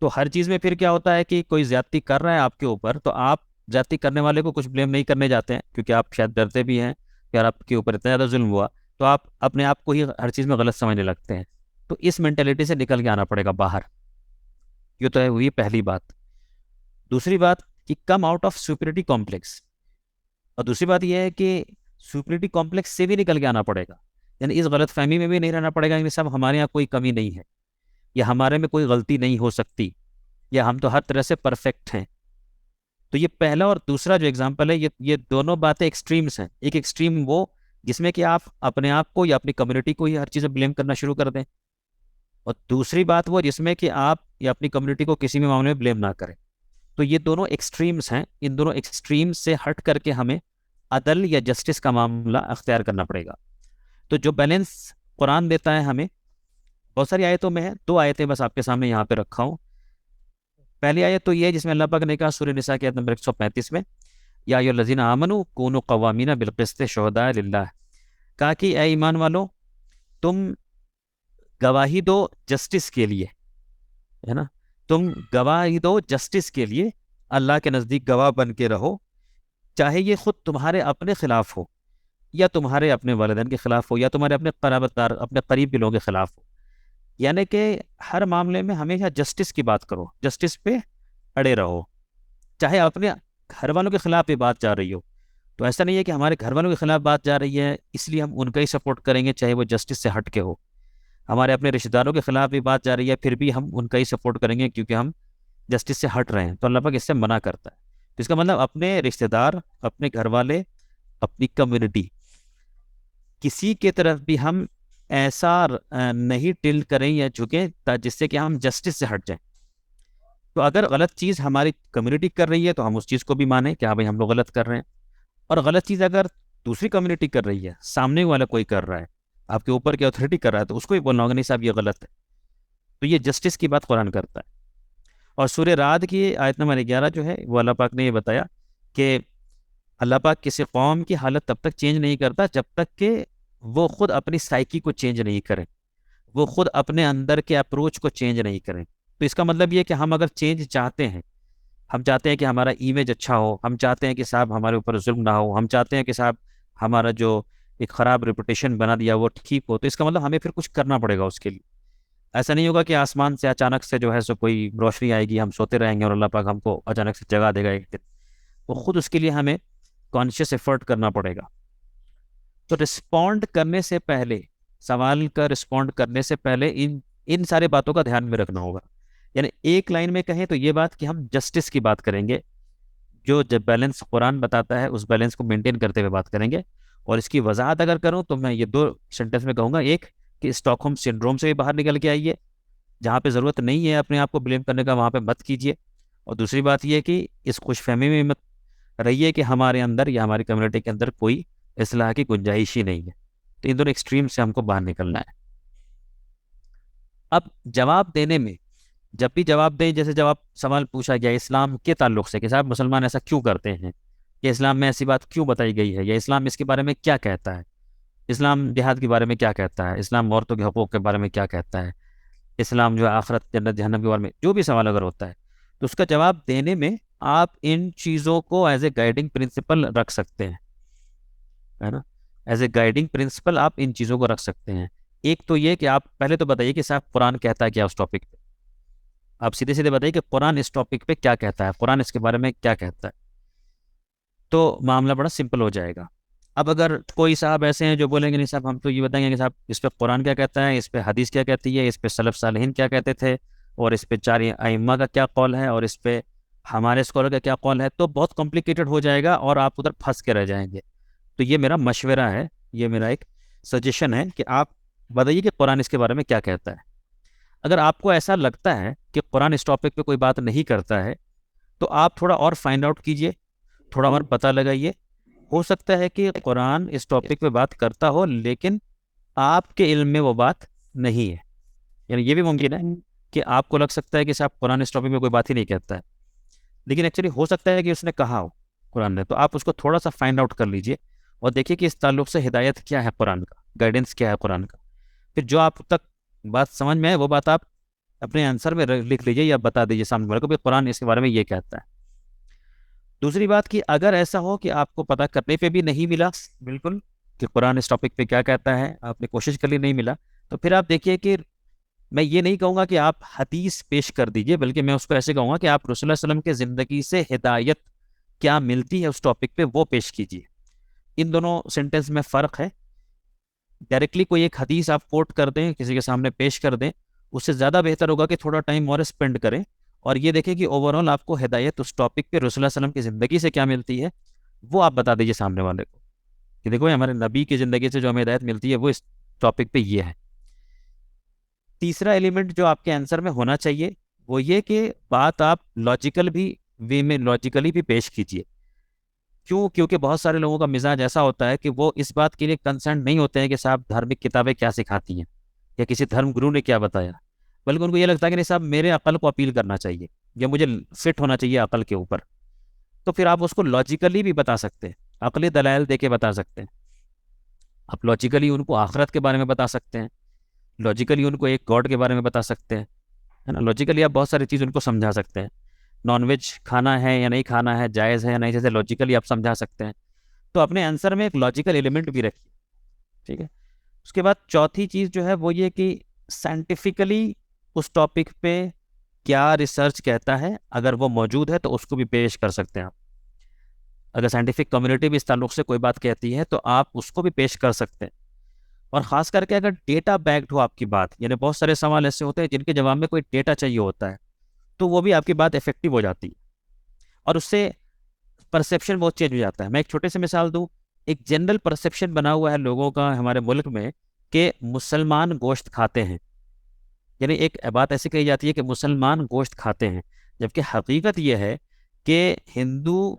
तो हर चीज़ में फिर क्या होता है कि कोई ज्यादती कर रहा है आपके ऊपर, तो आप ज्यादती करने वाले को कुछ ब्लेम नहीं करने जाते हैं, क्योंकि आप शायद डरते भी हैं कि यार आपके ऊपर इतना ज़्यादा जुल्म हुआ, तो आप अपने आप को ही हर चीज़ में गलत समझने लगते हैं। तो इस मेंटेलिटी से निकल के आना पड़ेगा बाहर। ये तो है, हुई पहली बात। दूसरी बात कि come out of superiority complex. और दूसरी बात यह है कि सुपीरियरिटी कॉम्प्लेक्स से भी निकल के आना पड़ेगा। यानी इस गलत फहमी में भी नहीं रहना पड़ेगा कि सब हमारे यहाँ कोई कमी नहीं है, या हमारे में कोई गलती नहीं हो सकती, या हम तो हर तरह से परफेक्ट हैं। तो ये पहला और दूसरा जो एग्जाम्पल है, ये दोनों बातें एक्सट्रीम्स हैं। एक एक्सट्रीम वो जिसमें कि आप अपने आप को या अपनी कम्युनिटी को ही हर चीज़ में ब्लेम करना शुरू कर दें, और दूसरी बात वो जिसमें कि आप या अपनी कम्युनिटी को किसी भी मामले में ब्लेम ना करें। तो ये दोनों एक्सट्रीम्स हैं, इन दोनों एक्सट्रीम्स से हट करके हमें अदल या जस्टिस का मामला अख्तियार करना पड़ेगा। तो जो बैलेंस कुरान देता है हमें, बहुत सारी आयतों में है, दो आयतें बस आपके सामने यहाँ पे रखा हूँ। पहली आयत तो ये है जिसमें अल्लाह पाक ने कहा सूरह निसा की आयत नंबर 135 में, या अय्युहल्लज़ीना आमनू कूनू कव्वामीना बिलक़िस्त शुहदाअ लिल्लाह, कहा कि ए ईमान वालो, तुम गवाही दो जस्टिस के लिए, है ना, तुम गवाही दो जस्टिस के लिए, अल्लाह के नज़दीक गवाह बन के रहो, चाहे ये खुद तुम्हारे अपने खिलाफ हो, या तुम्हारे अपने वालिदैन के खिलाफ हो, या तुम्हारे अपने क़राबतदार, अपने करीब के लोगों के खिलाफ हो। यानी कि हर मामले में हमेशा जस्टिस की बात करो, जस्टिस पे अड़े रहो, चाहे अपने घर वालों के खिलाफ भी बात जा रही हो। तो ऐसा नहीं है कि हमारे घर वालों के खिलाफ बात जा रही है इसलिए हम उनका ही सपोर्ट करेंगे, चाहे वो जस्टिस से हट के हो। हमारे अपने रिश्तेदारों के खिलाफ भी बात जा रही है, फिर भी हम उनका ही सपोर्ट करेंगे क्योंकि हम जस्टिस से हट रहे हैं। तो अल्लाह पाक इससे मना करता है। तो इसका मतलब अपने रिश्तेदार, अपने घर वाले, अपनी कम्युनिटी, किसी के तरफ भी हम ऐसा नहीं टिल्ट करें या झुकें जिससे कि हम जस्टिस से हट जाएं। तो अगर गलत चीज़ हमारी कम्युनिटी कर रही है तो हम उस चीज़ को भी माने कि हाँ भाई हम लोग गलत कर रहे हैं, और गलत चीज़ अगर दूसरी कम्युनिटी कर रही है, सामने वाला कोई कर रहा है, आपके ऊपर की अथॉरिटी कर रहा है, तो उसको भी बोलना होगा नहीं साहब ये गलत है। तो ये जस्टिस की बात कुरान करता है। और सूरह राद की आयत नंबर 11 जो है वो अल्लाह पाक ने ये बताया कि अल्लाह पाक किसी कौम की हालत तब तक चेंज नहीं करता जब तक कि वो खुद अपनी साइकी को चेंज नहीं करें, वो खुद अपने अंदर के अप्रोच को चेंज नहीं करें। तो इसका मतलब ये कि हम अगर चेंज चाहते हैं, हम चाहते हैं कि हमारा इमेज अच्छा हो, हम चाहते हैं कि साहब हमारे ऊपर जुल्म ना हो, हम चाहते हैं कि साहब हमारा जो एक ख़राब रेपुटेशन बना दिया वो ठीक हो, तो इसका मतलब हमें फिर कुछ करना पड़ेगा उसके लिए। ऐसा नहीं होगा कि आसमान से अचानक से जो है सो कोई रोशनी आएगी, हम सोते रहेंगे और अल्लाह पाक हमको अचानक से जगा देगा एक दिन। वो खुद उसके लिए हमें कॉन्शियस एफर्ट करना पड़ेगा। तो रिस्पॉन्ड करने से पहले, सवाल का रिस्पॉन्ड करने से पहले इन इन सारे बातों का ध्यान में रखना होगा। यानी एक लाइन में कहें तो ये बात कि हम जस्टिस की बात करेंगे, जो जब बैलेंस कुरान बताता है उस बैलेंस को मेंटेन करते हुए बात करेंगे। और इसकी वजाहत अगर करूं तो मैं ये दो सेंटेंस में कहूंगा, एक कि स्टॉकहोम सिंड्रोम से भी बाहर निकल के आइए, जहाँ पे ज़रूरत नहीं है अपने आप को ब्लेम करने का वहाँ पे मत कीजिए। और दूसरी बात ये कि इस खुशफहमी में मत रहिए कि हमारे अंदर या हमारी कम्युनिटी के अंदर कोई इस्लाह की गुंजाइश ही नहीं है। तो इन दोनों एक्सट्रीम से हमको बाहर निकलना है। अब जवाब देने में, जब भी जवाब दें, जैसे जवाब सवाल पूछा गया इस्लाम के ताल्लुक से कि साहब मुसलमान ऐसा क्यों करते हैं, या इस्लाम में ऐसी बात क्यों बताई गई है, या इस्लाम इसके बारे में क्या कहता है, इस्लाम जिहाद के बारे में क्या कहता है, इस्लाम औरतों के हकूक़ के बारे में क्या कहता है, इस्लाम जो है आखिरत जन्नत जहन्नम के बारे में, जो भी सवाल अगर होता है तो उसका जवाब देने में आप इन चीज़ों को एज ए गाइडिंग प्रिंसिपल रख सकते हैं, है ना। एज ए गाइडिंग प्रिंसिपल आप इन चीज़ों को रख सकते हैं। एक तो ये कि आप पहले तो बताइए कि साहब कुरान कहता है क्या उस टॉपिक पे। आप सीधे सीधे बताइए कि कुरान इस टॉपिक पे क्या कहता है, कुरान इसके बारे में क्या कहता है, तो मामला बड़ा सिंपल हो जाएगा। अब अगर कोई साहब ऐसे हैं जो बोलेंगे नहीं साहब हम तो ये बताएंगे कि साहब इस पे कुरान क्या कहता है, इस पे हदीस क्या कहती है, इस पे सलफ सालिहीन क्या कहते थे, और इस पे चार अइम्मा का क्या कौल है, और इस पे हमारे स्कॉलर का क्या कौल है, तो बहुत कॉम्प्लिकेटेड हो जाएगा और आप उधर फंस के रह जाएंगे। तो ये मेरा मशवरा है, ये मेरा एक सजेशन है कि आप बताइए कि कुरान इसके बारे में क्या कहता है। अगर आपको ऐसा लगता है कि कुरान इस टॉपिक पे कोई बात नहीं करता है तो आप थोड़ा और फाइंड आउट कीजिए, थोड़ा और पता लगाइए। हो सकता है कि कुरान इस टॉपिक पे बात करता हो लेकिन आपके इल्म में वो बात नहीं है। यानी ये भी मुमकिन है कि आपको लग सकता है कि साहब कुरान इस टॉपिक में कोई बात ही नहीं कहता है, लेकिन एक्चुअली हो सकता है कि उसने कहा हो कुरान ने। तो आप उसको थोड़ा सा फाइंड आउट कर लीजिए और देखिए कि इस ताल्लुक से हिदायत क्या है कुरान का, गाइडेंस क्या है कुरान का। फिर जो आप तक बात समझ में आए वो बात आप अपने आंसर में लिख लीजिए या बता दीजिए सामने वाले को भी कुरान इसके बारे में ये कहता है। दूसरी बात कि अगर ऐसा हो कि आपको पता करने पे भी नहीं मिला बिल्कुल कि कुरान इस टॉपिक पे क्या कहता है, आपने कोशिश कर ली नहीं मिला, तो फिर आप देखिए कि मैं ये नहीं कहूँगा कि आप हदीस पेश कर दीजिए, बल्कि मैं उसको ऐसे कहूँगा कि आप रसूलुल्लाह सल्लल्लाहु अलैहि वसल्लम के ज़िंदगी से हिदायत क्या मिलती है उस टॉपिक पे वो पेश कीजिए। इन दोनों सेंटेंस में फ़र्क है। डायरेक्टली कोई एक हदीस आप कोट कर दें, किसी के सामने पेश कर दें, उससे ज़्यादा बेहतर होगा कि थोड़ा टाइम और स्पेंड करें और ये देखें कि ओवरऑल आपको हिदायत उस टॉपिक पे रसूलुल्लाह सल्लल्लाहु अलैहि वसल्लम की ज़िंदगी से क्या मिलती है, वो आप बता दीजिए सामने वाले को। कि देखो हमारे नबी की ज़िंदगी से जो हमें हिदायत मिलती है वो इस टॉपिक पे ये है। तीसरा एलिमेंट जो आपके आंसर में होना चाहिए वो ये कि बात आप लॉजिकल भी वे में लॉजिकली भी पेश कीजिए। क्यों? क्योंकि बहुत सारे लोगों का मिजाज ऐसा होता है कि वो इस बात के लिए कंसर्न नहीं होते हैं कि साहब धार्मिक किताबें क्या सिखाती हैं या किसी धर्म गुरु ने क्या बताया, बल्कि उनको ये लगता है कि नहीं साहब मेरे अकल को अपील करना चाहिए या मुझे फिट होना चाहिए अकल के ऊपर। तो फिर आप उसको लॉजिकली भी बता सकते हैं, अकली दलाइल दे के बता सकते हैं। आप लॉजिकली उनको आखिरत के बारे में बता सकते हैं, लॉजिकली उनको एक गॉड के बारे में बता सकते हैं, है ना। लॉजिकली आप बहुत सारी चीज़ उनको समझा सकते हैं। नॉनवेज खाना है या नहीं खाना है, जायज़ है या नहीं, जैसे लॉजिकली आप समझा सकते हैं। तो अपने आंसर में एक लॉजिकल एलिमेंट भी रखिए, ठीक है। उसके बाद चौथी चीज़ जो है वो ये कि साइंटिफिकली उस टॉपिक पे क्या रिसर्च कहता है, अगर वो मौजूद है तो उसको भी पेश कर सकते हैं आप। अगर साइंटिफिक कम्युनिटी भी इस ताल्लुक से कोई बात कहती है तो आप उसको भी पेश कर सकते हैं। और ख़ास करके अगर डेटा बैक्ड हो आपकी बात, यानी बहुत सारे सवाल ऐसे होते हैं जिनके जवाब में कोई डेटा चाहिए होता है, तो वो भी आपकी बात इफेक्टिव हो जाती है और उससे परसेप्शन बहुत चेंज हो जाता है। मैं एक छोटे से मिसाल दूं, एक जनरल परसेप्शन बना हुआ है लोगों का हमारे मुल्क में कि मुसलमान गोश्त खाते हैं, यानी एक बात ऐसी कही जाती है कि मुसलमान गोश्त खाते हैं, जबकि हकीकत यह है कि हिंदू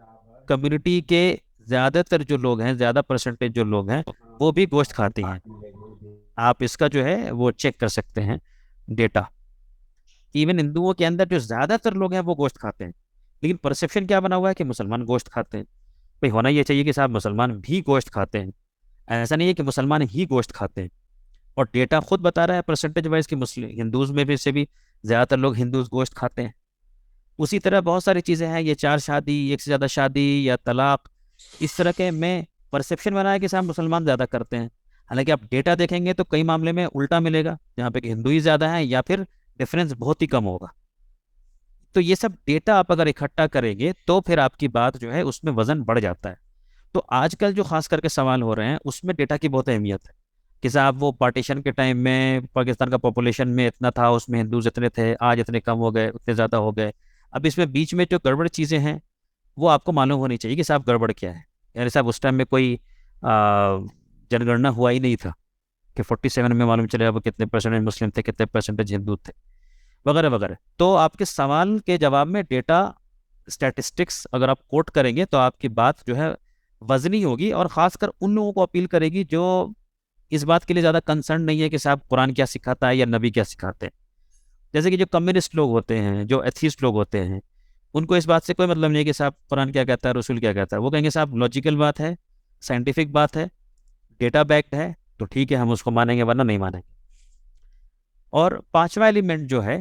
कम्युनिटी के ज़्यादातर जो लोग हैं, ज़्यादा परसेंटेज जो लोग हैं वो भी गोश्त खाते हैं। आप इसका जो है वो चेक कर सकते हैं डेटा। इवन हिंदुओं के अंदर जो ज़्यादातर लोग हैं वो गोश्त खाते हैं, लेकिन परसेप्शन क्या बना हुआ है कि मुसलमान गोश्त खाते हैं। भाई होना ये चाहिए कि साहब मुसलमान भी गोश्त खाते हैं, ऐसा नहीं है कि मुसलमान ही गोश्त खाते हैं। और डेटा खुद बता रहा है परसेंटेज वाइज कि मुस्लिम हिंदूज में भी से भी ज़्यादातर लोग हिंदूज गोश्त खाते हैं। उसी तरह बहुत सारी चीज़ें हैं, ये चार शादी, एक से ज़्यादा शादी या तलाक, इस तरह के में परसेप्शन बना है कि साहब मुसलमान ज़्यादा करते हैं। हालांकि आप डेटा देखेंगे तो कई मामले में उल्टा मिलेगा, जहाँ पे कि हिंदू ही ज़्यादा हैं या फिर डिफरेंस बहुत ही कम होगा। तो ये सब डेटा आप अगर इकट्ठा करेंगे तो फिर आपकी बात जो है उसमें वजन बढ़ जाता है। तो आजकल जो खास करके सवाल हो रहे हैं उसमें डेटा की बहुत अहमियत है कि साहब वो पार्टीशन के टाइम में पाकिस्तान का पॉपुलेशन में इतना था, उसमें हिंदूज इतने थे, आज इतने कम हो गए, उतने ज़्यादा हो गए। अब इसमें बीच में जो गड़बड़ चीज़ें हैं वो आपको मालूम होनी चाहिए कि साहब गड़बड़ क्या है। यानी साहब उस टाइम में कोई जनगणना हुआ ही नहीं था कि 47 में मालूम चले अब कितने परसेंटेज मुस्लिम थे, कितने परसेंटेज हिंदू थे, वगैरह वगैरह। तो आपके सवाल के जवाब में डेटा स्टैटिस्टिक्स अगर आप कोट करेंगे तो आपकी बात जो है वजनी होगी और ख़ासकर उन लोगों को अपील करेगी जो इस बात के लिए ज़्यादा कंसर्न नहीं है कि साहब कुरान क्या सिखाता है या नबी क्या सिखाते हैं। जैसे कि जो कम्युनिस्ट लोग होते हैं, जो एथीस्ट लोग होते हैं, उनको इस बात से कोई मतलब नहीं है कि साहब कुरान क्या कहता है, रसूल क्या कहता है। वो कहेंगे साहब लॉजिकल बात है, साइंटिफिक बात है, डेटा बैक्ड है, तो ठीक है हम उसको मानेंगे वरना नहीं मानेंगे। और पांचवा एलिमेंट जो है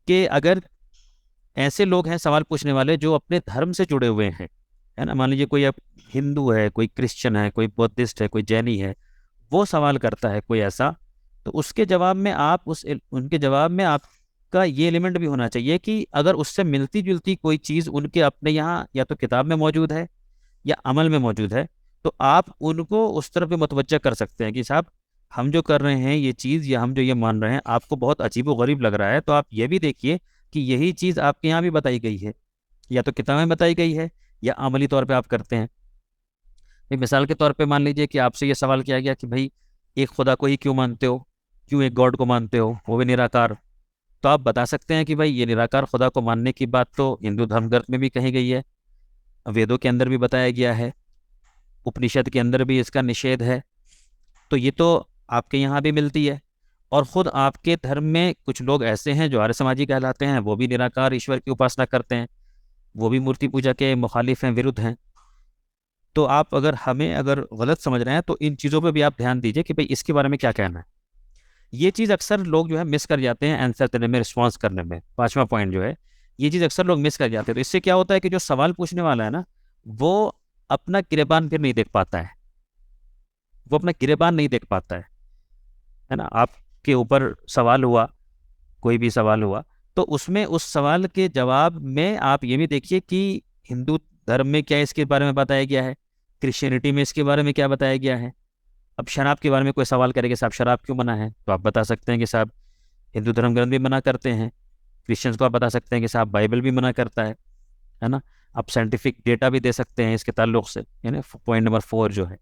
कि अगर ऐसे लोग हैं सवाल पूछने वाले जो अपने धर्म से जुड़े हुए हैं, है ना, मान लीजिए कोई अब हिंदू है, कोई क्रिश्चियन है, कोई बौद्धिस्ट है, कोई जैनी है, वो सवाल करता है कोई ऐसा, तो उसके जवाब में आप उनके जवाब में आपका ये एलिमेंट भी होना चाहिए कि अगर उससे मिलती जुलती कोई चीज़ उनके अपने यहाँ या तो किताब में मौजूद है या अमल में मौजूद है, तो आप उनको उस तरफ भी मुतवज्जा कर सकते हैं कि साहब हम जो कर रहे हैं ये चीज़ या हम जो ये मान रहे हैं आपको बहुत अजीब व गरीब लग रहा है, तो आप ये भी देखिए कि यही चीज़ आपके यहाँ भी बताई गई है, या तो किताब में बताई गई है या अमली तौर पे आप करते हैं। भाई मिसाल के तौर पे मान लीजिए कि आपसे ये सवाल किया गया कि भाई एक खुदा को ही क्यों मानते हो, क्यों एक गॉड को मानते हो, वो भी निराकार। तो आप बता सकते हैं कि भाई ये निराकार खुदा को मानने की बात तो हिंदू धर्म ग्रंथ में भी कही गई है, वेदों के अंदर भी बताया गया है, उपनिषद के अंदर भी इसका निषेध है, तो ये तो आपके यहाँ भी मिलती है। और ख़ुद आपके धर्म में कुछ लोग ऐसे हैं जो आर्य समाजी कहलाते हैं, वो भी निराकार ईश्वर की उपासना करते हैं, वो भी मूर्ति पूजा के मुखालिफ हैं, विरुद्ध हैं। तो आप अगर हमें अगर गलत समझ रहे हैं तो इन चीज़ों पे भी आप ध्यान दीजिए कि भाई इसके बारे में क्या कहना है। ये चीज़ अक्सर लोग जो है मिस कर जाते हैं आंसर देने में, रिस्पॉन्स करने में। पांचवा पॉइंट जो है, ये चीज़ अक्सर लोग मिस कर जाते हैं। तो इससे क्या होता है कि जो सवाल पूछने वाला है ना, वो अपना गिरेबान फिर नहीं देख पाता है, वो अपना गिरेबान नहीं देख पाता है ना। आपके ऊपर सवाल हुआ, कोई भी सवाल हुआ, तो उसमें उस सवाल के जवाब में आप ये भी देखिए कि हिंदू धर्म में क्या इसके बारे में बताया गया है, क्रिश्चियनिटी में इसके बारे में क्या बताया गया है। अब शराब के बारे में कोई सवाल करेगा साहब शराब क्यों मना है, तो आप बता सकते हैं कि साहब हिंदू धर्म ग्रंथ भी मना करते हैं। क्रिश्चियंस को आप बता सकते हैं कि साहब बाइबल भी मना करता है ना। आप साइंटिफिक डेटा भी दे सकते हैं इसके ताल्लुक से, यानी पॉइंट नंबर 4 जो है।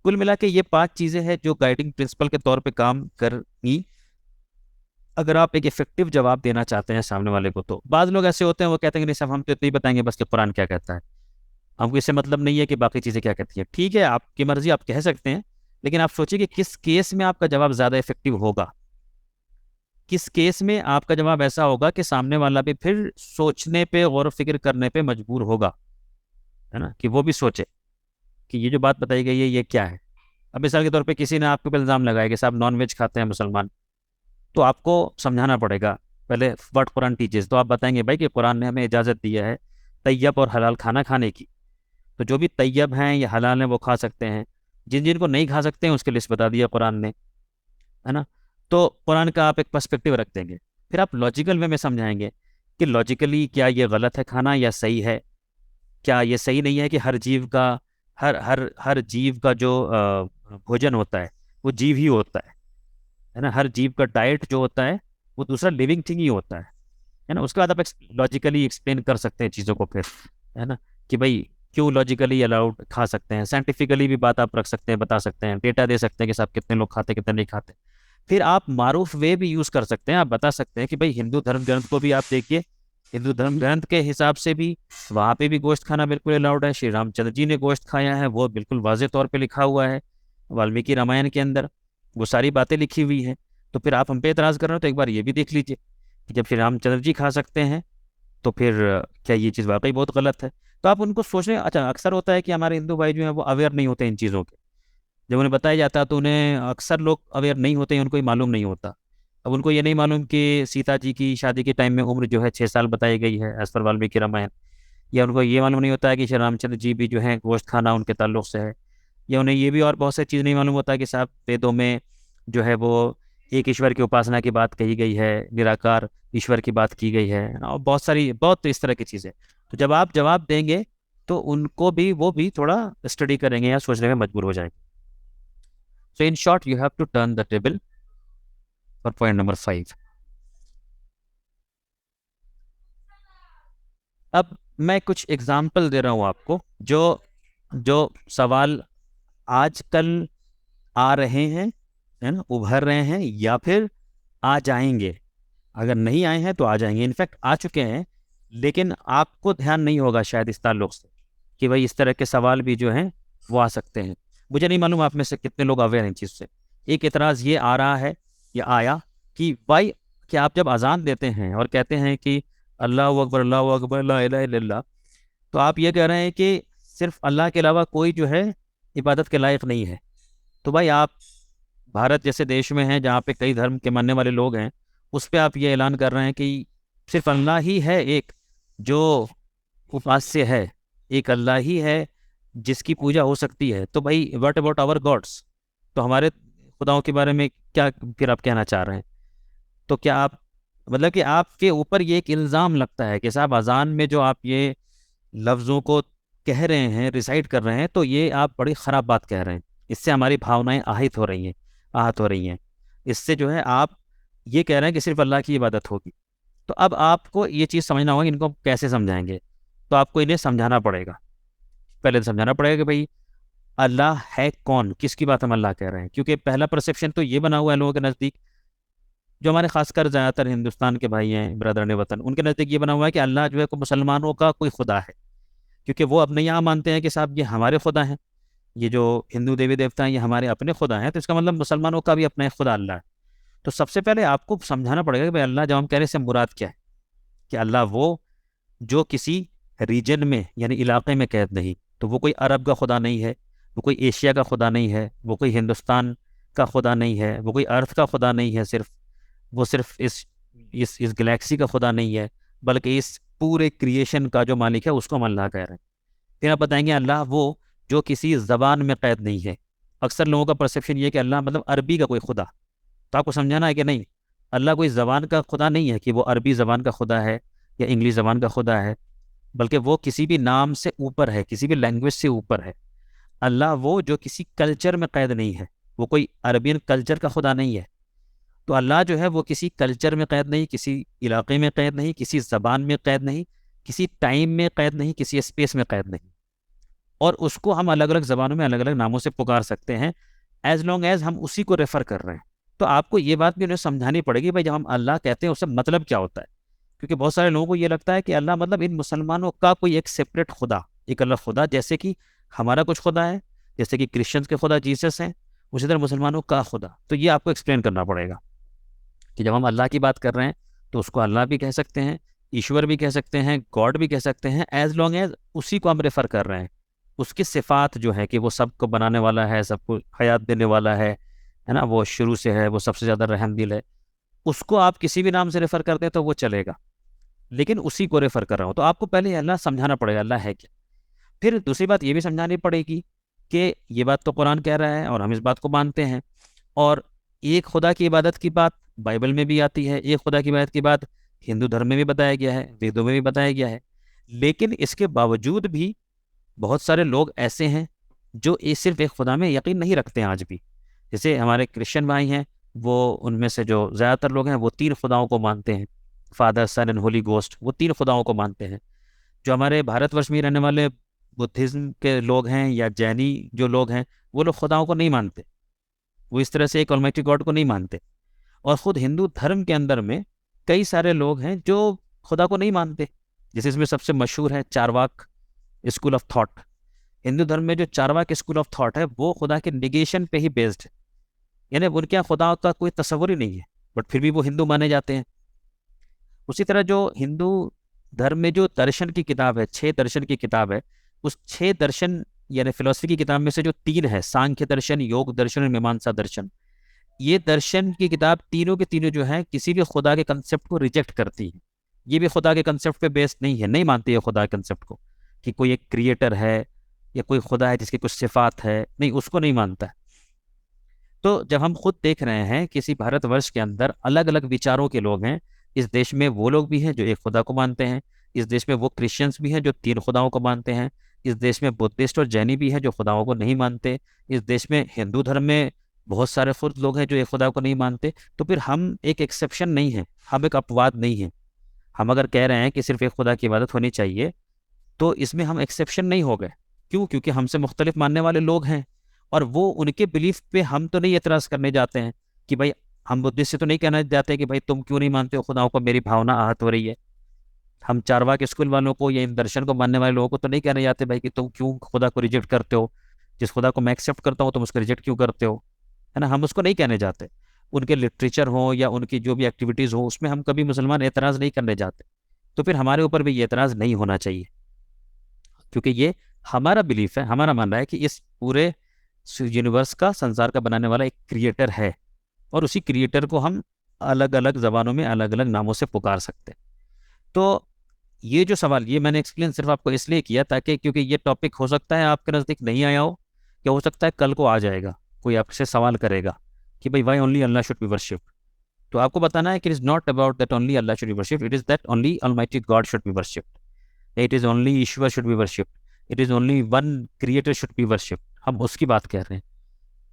कुल मिला के ये 5 चीज़ें हैं जो गाइडिंग प्रिंसिपल के तौर पे काम करेंगी अगर आप एक इफेक्टिव जवाब देना चाहते हैं सामने वाले को। तो बाद लोग ऐसे होते हैं, वो कहते हैं कि नहीं साहब हम तो इतना ही बताएंगे बस कि कुरान क्या कहता है, हमको इससे मतलब नहीं है कि बाकी चीज़ें क्या कहती हैं। ठीक है, आपकी मर्जी, आप कह सकते हैं, लेकिन आप सोचिए कि किस केस में आपका जवाब ज़्यादा इफेक्टिव होगा, किस केस में आपका जवाब ऐसा होगा कि सामने वाला भी फिर सोचने पे, गौर फिक्र करने पे मजबूर होगा, है ना, कि वो भी सोचे कि ये जो बात बताई गई है ये क्या है। अब मिसाल के तौर पे किसी ने आपके ऊपर इल्ज़ाम लगाया कि साहब नॉन वेज खाते हैं मुसलमान, तो आपको समझाना पड़ेगा पहले व्हाट कुरान टीचेस। तो आप बताएंगे भाई कि कुरान ने हमें इजाज़त दी है तैयब और हलाल खाना खाने की, तो जो भी तैयब हैं या हलाल हैं वो खा सकते हैं, जिन जिनको नहीं खा सकते हैं उसके लिस्ट बता दिया कुरान ने, है ना। तो कुरान का आप एक पर्सपेक्टिव रख देंगे, फिर आप लॉजिकल वे में समझाएंगे कि लॉजिकली क्या ये गलत है खाना या सही है, क्या ये सही नहीं है कि हर जीव का, हर हर हर जीव का जो भोजन होता है वो जीव ही होता है ना, हर जीव का डाइट जो होता है वो दूसरा लिविंग थिंग ही होता है ना। उसके बाद आप लॉजिकली एक्सप्लेन कर सकते हैं चीज़ों को फिर, है ना, कि भाई क्यों लॉजिकली अलाउड खा सकते हैं, साइंटिफिकली भी बात आप रख सकते हैं, बता सकते हैं, डेटा दे सकते हैं कि साहब कितने लोग खाते कितने नहीं खाते। फिर आप मारूफ वे भी यूज़ कर सकते हैं, आप बता सकते हैं कि भाई हिंदू धर्म ग्रंथ को भी आप देखिए, हिंदू धर्म ग्रंथ के हिसाब से भी वहाँ पे भी गोश्त खाना बिल्कुल अलाउड है, श्री रामचंद्र जी ने गोश्त खाया है, वो बिल्कुल वाजे तौर पे लिखा हुआ है वाल्मीकि रामायण के अंदर, वो सारी बातें लिखी हुई हैं। तो फिर आप हम पे एतराज़ कर रहे हो तो एक बार ये भी देख लीजिए कि जब श्री रामचंद्र जी खा सकते हैं तो फिर क्या ये चीज़ वाकई बहुत गलत है। तो आप उनको सोचने, अच्छा अक्सर होता है कि हमारे हिंदू भाई जो हैं वो अवेयर नहीं होते इन चीज़ों के, जब उन्हें बताया जाता है तो उन्हें, अक्सर लोग अवेयर नहीं होते हैं, उनको ही मालूम नहीं होता। अब उनको ये नहीं मालूम कि सीता जी की शादी के टाइम में उम्र जो है 6 साल बताई गई है एज पर वाल्मीकि रामायण, या उनको ये मालूम नहीं होता है कि श्री रामचंद्र जी भी जो है गोश्त खाना उनके ताल्लुक से है, या उन्हें ये भी और बहुत सारी चीज़ नहीं मालूम होता कि साहब वेदों में जो है वो एक ईश्वर की उपासना की बात कही गई है, निराकार ईश्वर की बात की गई है ना, और बहुत सारी, बहुत इस तरह की चीज़ें। तो जब आप जवाब देंगे तो उनको भी, वो भी थोड़ा स्टडी करेंगे या सोचने में मजबूर हो जाएंगे। So in short, you have to turn the table for point number 5. अब मैं कुछ एग्जाम्पल दे रहा हूँ आपको, जो जो सवाल आजकल आ रहे हैं, है ना, उभर रहे हैं या फिर आ जाएंगे। अगर नहीं आए हैं तो आ जाएंगे, इनफैक्ट आ चुके हैं, लेकिन आपको ध्यान नहीं होगा शायद इस ताल्लुक से कि भाई इस तरह के सवाल भी जो हैं वो आ सकते हैं। मुझे नहीं मालूम आप में से कितने लोग अवेयर हैं इस चीज़ से। एक एतराज़ ये आ रहा है या आया कि भाई कि आप जब अजान देते हैं और कहते हैं कि अल्लाह अकबर ला इलाहा इल्लल्लाह, तो आप ये कह रहे हैं कि सिर्फ अल्लाह के अलावा कोई जो है इबादत के लायक नहीं है। तो भाई आप भारत जैसे देश में हैं जहाँ पे कई धर्म के मानने वाले लोग हैं, उस पर आप ये ऐलान कर रहे हैं कि सिर्फ अल्लाह ही है एक जो उपास्य है, एक अल्लाह ही है जिसकी पूजा हो सकती है। तो भाई व्हाट अबाउट आवर गॉड्स, तो हमारे खुदाओं के बारे में क्या फिर आप कहना चाह रहे हैं? तो क्या आप, मतलब कि आपके ऊपर ये एक इल्ज़ाम लगता है कि साहब अजान में जो आप ये लफ्ज़ों को कह रहे हैं, रिसाइट कर रहे हैं, तो ये आप बड़ी ख़राब बात कह रहे हैं, इससे हमारी भावनाएं आहत हो रही हैं, आहत हो रही हैं। इससे जो है आप ये कह रहे हैं कि सिर्फ अल्लाह की इबादत होगी। तो अब आपको ये चीज़ समझना होगा कि इनको कैसे समझाएंगे। तो आपको इन्हें समझाना पड़ेगा, पहले तो समझाना पड़ेगा कि भाई अल्लाह है कौन, किसकी बात हम अल्लाह कह रहे हैं। क्योंकि पहला परसेप्शन तो ये बना हुआ है लोगों के नज़दीक, जो हमारे खासकर ज़्यादातर हिंदुस्तान के भाई हैं, ब्रदर वतन, उनके नज़दीक ये बना हुआ है कि अल्लाह जो है को मुसलमानों का कोई खुदा है, क्योंकि वो अपने यहाँ मानते हैं कि साहब ये हमारे खुदा हैं, ये जो हिंदू देवी देवता हैं ये हमारे अपने खुदा हैं, तो इसका मतलब मुसलमानों का भी अपना एक खुदा अल्लाह है। तो सबसे पहले आपको समझाना पड़ेगा कि भाई अल्लाह जब हम कह रहे हैं इससे मुराद क्या है, कि अल्लाह वो जो किसी रीजन में यानी इलाके में कैद नहीं, तो वो कोई अरब का खुदा नहीं है, वो कोई एशिया का खुदा नहीं है, वो कोई हिंदुस्तान का खुदा नहीं है, वो कोई अर्थ का खुदा नहीं है, सिर्फ वो सिर्फ इस गैलेक्सी का खुदा नहीं है, बल्कि इस पूरे क्रिएशन का जो मालिक है उसको हम अल्लाह कह रहे हैं। फिर आप बताएंगे अल्लाह वो जो किसी ज़बान में कैद नहीं है। अक्सर लोगों का परसेप्शन ये है कि अल्लाह मतलब अरबी का कोई खुदा, तो आपको समझाना है कि नहीं, अल्लाह कोई ज़बान का खुदा नहीं है कि वो अरबी ज़बान का खुदा है या इंग्लिश ज़बान का खुदा है, बल्कि वो किसी भी नाम से ऊपर है, किसी भी लैंग्वेज से ऊपर है। अल्लाह वो जो किसी कल्चर में कैद नहीं है, वो कोई अरबियन कल्चर का खुदा नहीं है। तो अल्लाह जो है वो किसी कल्चर में कैद नहीं, किसी इलाके में कैद नहीं, किसी ज़बान में कैद नहीं, किसी टाइम में कैद नहीं, किसी स्पेस में कैद नहीं। और उसको हम अलग अलग ज़बानों में अलग अलग नामों से पुकार सकते हैं, एज लॉन्ग एज हम उसी को रेफर कर रहे हैं। तो आपको ये बात भी उन्हें समझानी पड़ेगी भाई, जब हम अल्लाह कहते हैं उससे मतलब क्या होता है। क्योंकि बहुत सारे लोगों को ये लगता है कि अल्लाह मतलब इन मुसलमानों का कोई एक सेपरेट खुदा, एक अलग खुदा, जैसे कि हमारा कुछ खुदा है, जैसे कि क्रिश्चियंस के खुदा जीसस हैं, उसी तरह मुसलमानों का खुदा। तो ये आपको एक्सप्लेन करना पड़ेगा कि जब हम अल्लाह की बात कर रहे हैं तो उसको अल्लाह भी कह सकते हैं, ईश्वर भी कह सकते हैं, गॉड भी कह सकते हैं, एज लॉन्ग एज उसी को हम रेफर कर रहे हैं। उसकी सिफात जो है कि वो सबको बनाने वाला है, सबको हयात देने वाला है ना, वो शुरू से है, वो सबसे ज़्यादा रहमदिल है, उसको आप किसी भी नाम से रेफर करते हैं तो वो चलेगा, लेकिन उसी को रेफर कर रहा हूँ। तो आपको पहले अल्लाह समझाना पड़ेगा अल्लाह है क्या। फिर दूसरी बात ये भी समझानी पड़ेगी कि ये बात तो कुरान कह रहा है और हम इस बात को मानते हैं, और एक खुदा की इबादत की बात बाइबल में भी आती है, एक खुदा की इबादत की बात हिंदू धर्म में भी बताया गया है, वेदों में भी बताया गया है। लेकिन इसके बावजूद भी बहुत सारे लोग ऐसे हैं जो सिर्फ एक खुदा में यकीन नहीं रखते हैं आज भी। जैसे हमारे क्रिश्चियन भाई हैं, वो उनमें से जो ज़्यादातर लोग हैं वो 3 खुदाओं को मानते हैं, father son and holy ghost, वो 3 खुदाओं को मानते हैं। जो हमारे भारतवर्ष में रहने वाले बुद्धिज्म के लोग हैं या जैनी जो लोग हैं, वो लोग खुदाओं को नहीं मानते, वो इस तरह से एक ऑलमाइटी गॉड को नहीं मानते। और खुद हिंदू धर्म के अंदर में कई सारे लोग हैं जो खुदा को नहीं मानते। जैसे इसमें सबसे मशहूर है Charvaka school of thought. Hindu धर्म में जो चारवाक स्कूल ऑफ थॉट है वो खुदा के निगेशन पे ही बेस्ड है, यानी उनके यहाँ खुदा का कोई तस्वुर ही नहीं है, बट फिर भी वो हिंदू माने जाते हैं। उसी तरह जो हिंदू धर्म में जो दर्शन की किताब है, 6 दर्शन की किताब है, उस 6 दर्शन यानी फिलोसफी की किताब में से जो 3 है, सांख्य दर्शन, योग दर्शन और मीमांसा दर्शन, ये दर्शन की किताब तीनों के तीनों जो है किसी भी खुदा के कंसेप्ट को रिजेक्ट करती है। ये भी खुदा के कंसेप्ट पे बेस्ड नहीं है, नहीं मानती है खुदा के कंसेप्ट को कि कोई एक क्रिएटर है या कोई खुदा है जिसकी कुछ सिफात है, नहीं, उसको नहीं मानता है। तो जब हम खुद देख रहे हैं किसी भारतवर्ष के अंदर अलग अलग विचारों के लोग हैं, इस देश में वो लोग भी हैं जो एक खुदा को मानते हैं, इस देश में वो क्रिश्चियंस भी हैं जो 3 खुदाओं को मानते हैं, इस देश में बुद्धिस्ट और जैनी भी हैं जो खुदाओं को नहीं मानते, इस देश में हिंदू धर्म में बहुत सारे खुद लोग हैं जो एक खुदा को नहीं मानते। तो फिर हम एक एक्सेप्शन नहीं है, हम एक अपवाद नहीं है। हम अगर कह रहे हैं कि सिर्फ एक खुदा की इबादत होनी चाहिए तो इसमें हम एक्सेप्शन नहीं हो गए। क्यों? क्योंकि हमसे मुख्तलिफ मानने वाले लोग हैं, और वो उनके बिलीफ पे हम तो नहीं एतराज़ करने जाते हैं कि भाई, हम बुद्धिस्ट से तो नहीं कहना जाते कि भाई तुम क्यों नहीं मानते हो खुदाओं को, मेरी भावना आहत हो रही है। हम चारवाक स्कूल वालों को या इन दर्शन को मानने वाले लोगों को तो नहीं कहने जाते भाई कि तुम क्यों खुदा को रिजेक्ट करते हो, जिस खुदा को मैं एक्सेप्ट करता हूँ तुम उसको रिजेक्ट क्यों करते हो, है ना। हम उसको नहीं कहने जाते। उनके लिटरेचर हो या उनकी जो भी एक्टिविटीज़ हो उसमें हम कभी मुसलमान एतराज़ नहीं करने जाते। तो फिर हमारे ऊपर भी ये एतराज़ नहीं होना चाहिए, क्योंकि ये हमारा बिलीफ है, हमारा मानना है कि इस पूरे यूनिवर्स का, संसार का बनाने वाला एक क्रिएटर है, और उसी क्रिएटर को हम अलग अलग जबानों में अलग अलग नामों से पुकार सकते हैं। तो ये जो सवाल, ये मैंने एक्सप्लेन सिर्फ आपको इसलिए किया ताकि, क्योंकि ये टॉपिक हो सकता है आपके नज़दीक नहीं आया हो, या हो सकता है कल को आ जाएगा, कोई आपसे सवाल करेगा कि भाई why only Allah should be worship. तो आपको बताना है कि it is not about that only Allah should be worship, it is that only almighty God should be worship, it is only Ishwar should be worship, it is only one creator should be worship. हम उसकी बात कर रहे हैं,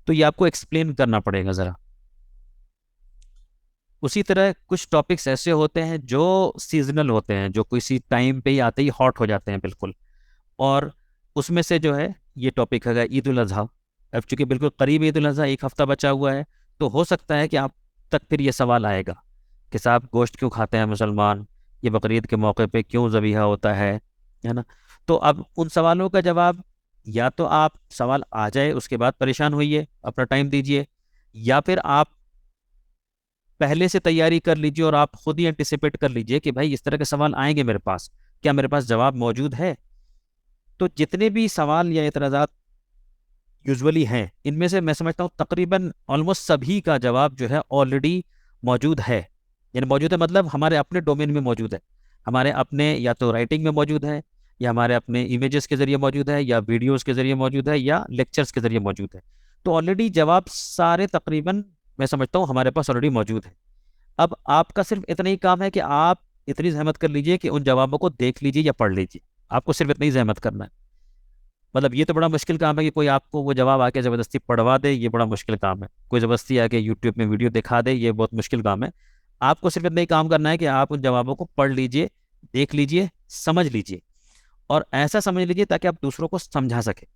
तो ये आपको explain करना पड़ेगा ज़रा। उसी तरह कुछ टॉपिक्स ऐसे होते हैं जो सीजनल होते हैं, जो किसी टाइम पे ही आते ही हॉट हो जाते हैं बिल्कुल, और उसमें से जो है ये टॉपिक है ईद उल अजहा। अब चूंकि बिल्कुल करीब ईद उल अजहा, एक हफ्ता बचा हुआ है, तो हो सकता है कि आप तक फिर ये सवाल आएगा कि साहब गोश्त क्यों खाते हैं मुसलमान, ये बकरीद के मौके पे क्यों ज़बीहा होता है ना। तो अब उन सवालों का जवाब, या तो आप सवाल आ जाए उसके बाद परेशान होइए, अपना टाइम दीजिए, या फिर आप पहले से तैयारी कर लीजिए और आप खुद ही एंटिसिपेट कर लीजिए कि भाई इस तरह के सवाल आएंगे मेरे पास, क्या मेरे पास जवाब मौजूद है। तो जितने भी सवाल या एतराज़ात यूजुअली हैं, इनमें से मैं समझता हूँ तकरीबन ऑलमोस्ट सभी का जवाब जो है ऑलरेडी मौजूद है। यानी मौजूद है मतलब हमारे अपने डोमेन में मौजूद है, हमारे अपने या तो राइटिंग में मौजूद है, या हमारे अपने इमेजेस के ज़रिए मौजूद है, या वीडियोज़ के ज़रिए मौजूद है, या लेक्चर्स के ज़रिए मौजूद है। तो ऑलरेडी जवाब सारे तकरीबन मैं समझता हूँ हमारे पास ऑलरेडी मौजूद है। अब आपका सिर्फ इतना ही काम है कि आप इतनी जहमत कर लीजिए कि उन जवाबों को देख लीजिए या पढ़ लीजिए, आपको सिर्फ इतनी जहमत करना है। मतलब ये तो बड़ा मुश्किल काम है कि कोई आपको वो जवाब आके ज़बरदस्ती पढ़वा दे, ये बड़ा मुश्किल काम है। कोई ज़बरदस्ती आके यूट्यूब में वीडियो दिखा दे, ये बहुत मुश्किल काम है। आपको सिर्फ इतना ही काम करना है कि आप उन जवाबों को पढ़ लीजिए, देख लीजिए, समझ लीजिए, और ऐसा समझ लीजिए ताकि आप दूसरों को समझा सके।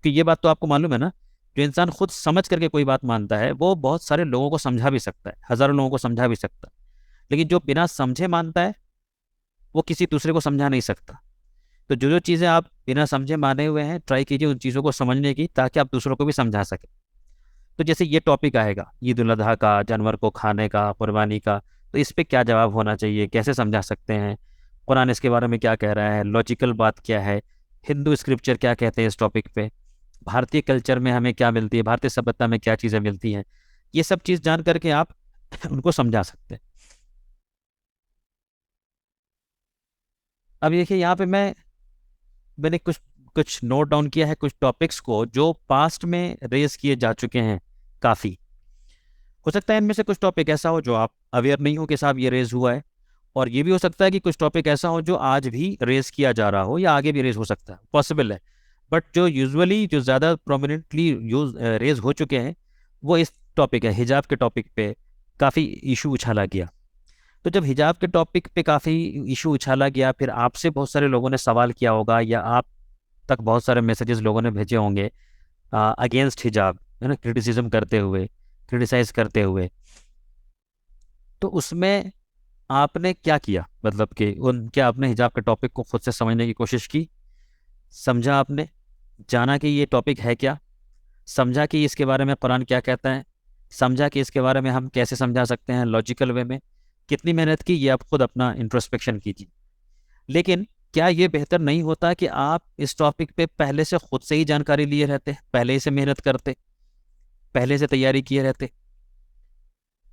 कि ये बात तो आपको मालूम है ना, जो इंसान खुद समझ करके कोई बात मानता है वो बहुत सारे लोगों को समझा भी सकता है, हजारों लोगों को समझा भी सकता है। लेकिन जो बिना समझे मानता है वो किसी दूसरे को समझा नहीं सकता। तो जो जो चीज़ें आप बिना समझे माने हुए हैं, ट्राई कीजिए उन चीज़ों को समझने की, ताकि आप दूसरों को भी समझा सके। तो जैसे ये टॉपिक आएगा ईद उल अजहा का, जानवर को खाने का, कुर्बानी का, तो इस पे क्या जवाब होना चाहिए, कैसे समझा सकते हैं, कुरान इसके बारे में क्या कह रहा है, लॉजिकल बात क्या है, हिंदू स्क्रिप्चर क्या कहते हैं इस टॉपिक पे, भारतीय कल्चर में हमें क्या मिलती है, भारतीय सभ्यता में क्या चीज़ें मिलती हैं, ये सब चीज़ जान करके आप उनको समझा सकते हैं। अब देखिए यहाँ पे मैंने कुछ कुछ नोट डाउन किया है, कुछ टॉपिक्स को जो पास्ट में रेज किए जा चुके हैं काफ़ी। हो सकता है इनमें से कुछ टॉपिक ऐसा हो जो आप अवेयर नहीं हो कि साहब ये रेज हुआ है, और ये भी हो सकता है कि कुछ टॉपिक ऐसा हो जो आज भी रेज किया जा रहा हो या आगे भी रेज हो सकता है, पॉसिबल है। बट जो यूजुअली जो ज़्यादा प्रोमिनेंटली यूज रेज हो चुके हैं वो इस टॉपिक है, हिजाब के टॉपिक पे काफ़ी इशू उछाला गया। तो जब हिजाब के टॉपिक पे काफ़ी इशू उछाला गया, फिर आपसे बहुत सारे लोगों ने सवाल किया होगा या आप तक बहुत सारे मैसेजेस लोगों ने भेजे होंगे अगेंस्ट हिजाब, है ना, क्रिटिसिज्म करते हुए, क्रिटिसाइज करते हुए। तो उसमें आपने क्या किया, मतलब कि उन क्या आपने हिजाब के टॉपिक को खुद से समझने की कोशिश की, समझा आपने, जाना कि ये टॉपिक है क्या, समझा कि इसके बारे में कुरान क्या कहता है, समझा कि इसके बारे में हम कैसे समझा सकते हैं लॉजिकल वे में, कितनी मेहनत की, ये आप खुद अपना इंट्रोस्पेक्शन कीजिए। लेकिन क्या ये बेहतर नहीं होता कि आप इस टॉपिक पे पहले से खुद से ही जानकारी लिए रहते, पहले से मेहनत करते, पहले से तैयारी किए रहते,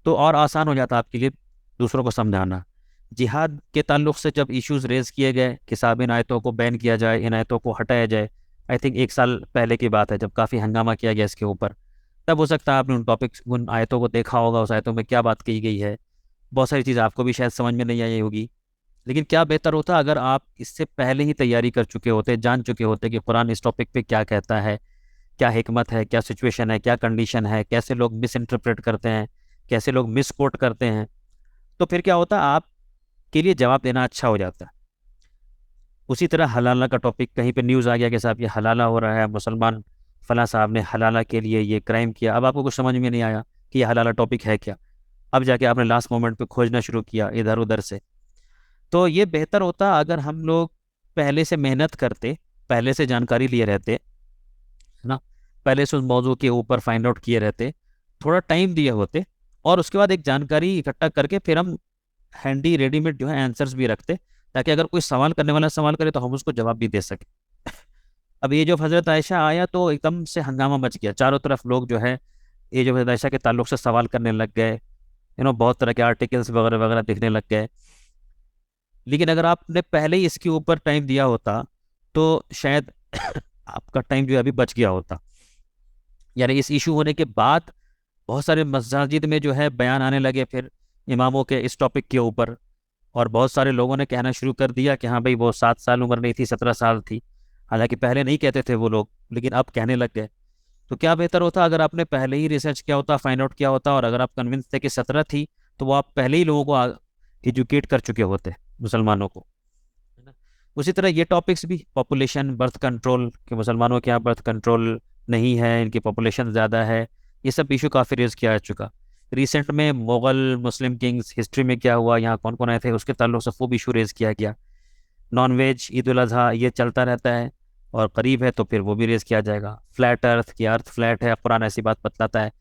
तो और आसान हो जाता आपके लिए दूसरों को समझाना। जिहाद के ताल्लुक से जब इश्यूज रेज किए गए कि साहब इन आयतों को बैन किया जाए, इन आयतों को हटाया जाए, आई थिंक 1 साल पहले की बात है जब काफ़ी हंगामा किया गया इसके ऊपर। तब हो सकता है आपने उन टॉपिक्स, उन आयतों को देखा होगा, उस आयतों में क्या बात कही गई है, बहुत सारी चीज़ आपको भी शायद समझ में नहीं आई होगी। लेकिन क्या बेहतर होता अगर आप इससे पहले ही तैयारी कर चुके होते, जान चुके होते कि कुरान इस टॉपिक पे क्या कहता है, क्या हिकमत है, क्या सिचुएशन है, क्या कंडीशन है, कैसे लोग मिस इंटरप्रेट करते हैं, कैसे लोग मिस कोट करते हैं। तो फिर क्या होता आपके लिए जवाब देना अच्छा हो जाता है। उसी तरह हलाला का टॉपिक, कहीं पे न्यूज़ आ गया कि साहब ये हलाला हो रहा है, मुसलमान फला साहब ने हलाला के लिए ये क्राइम किया, अब आपको कुछ समझ में नहीं आया कि ये हलाला टॉपिक है क्या, अब जाके आपने लास्ट मोमेंट पे खोजना शुरू किया इधर उधर से। तो ये बेहतर होता अगर हम लोग पहले से मेहनत करते, पहले से जानकारी लिए रहते, है ना, पहले से उस मौजू के ऊपर फाइंड आउट किए रहते, थोड़ा टाइम दिए होते, और उसके बाद एक जानकारी इकट्ठा करके फिर हम हैंडी रेडीमेड जो है आंसर्स भी रखते, ताकि अगर कोई सवाल करने वाला सवाल करे तो हम उसको जवाब भी दे सके। अब ये जो हज़रत आयशा आया तो एकदम से हंगामा मच गया, चारों तरफ लोग जो है ये जो हज़रत आयशा के ताल्लुक से सवाल करने लग गए, बहुत तरह के आर्टिकल्स वगैरह वगैरह दिखने लग गए। लेकिन अगर आपने पहले ही इसके ऊपर टाइम दिया होता तो शायद आपका टाइम जो है अभी बच गया होता। यानी इस इशू होने के बाद बहुत सारे मसाजिद में जो है बयान आने लगे फिर इमामों के इस टॉपिक के ऊपर, और बहुत सारे लोगों ने कहना शुरू कर दिया कि हाँ भाई वो 7 साल उम्र नहीं थी, 17 साल थी। हालांकि पहले नहीं कहते थे वो लोग, लेकिन अब कहने लग गए। तो क्या बेहतर होता अगर आपने पहले ही रिसर्च किया होता, फाइंड आउट किया होता, और अगर आप कन्विंस थे कि 17 थी तो वो आप पहले ही लोगों को एजुकेट कर चुके होते, मुसलमानों को, है ना। उसी तरह ये टॉपिक्स भी, पॉपुलेशन, बर्थ कंट्रोल, कि मुसलमानों के यहाँ बर्थ कंट्रोल नहीं है, इनकी पॉपुलेशन ज़्यादा है, ये सब इशू काफ़ी रेज किया जा चुका। रिसेंट में मुगल मुस्लिम किंग्स हिस्ट्री में क्या हुआ, यहाँ कौन कौन आए थे, उसके ताल्लुक से खूब इशू रेज किया गया। नॉन वेज, ईद उल अजहा, ये चलता रहता है, और करीब है तो फिर वो भी रेज किया जाएगा। फ्लैट अर्थ, की अर्थ फ्लैट है, कुरान ऐसी बात बतलाता है।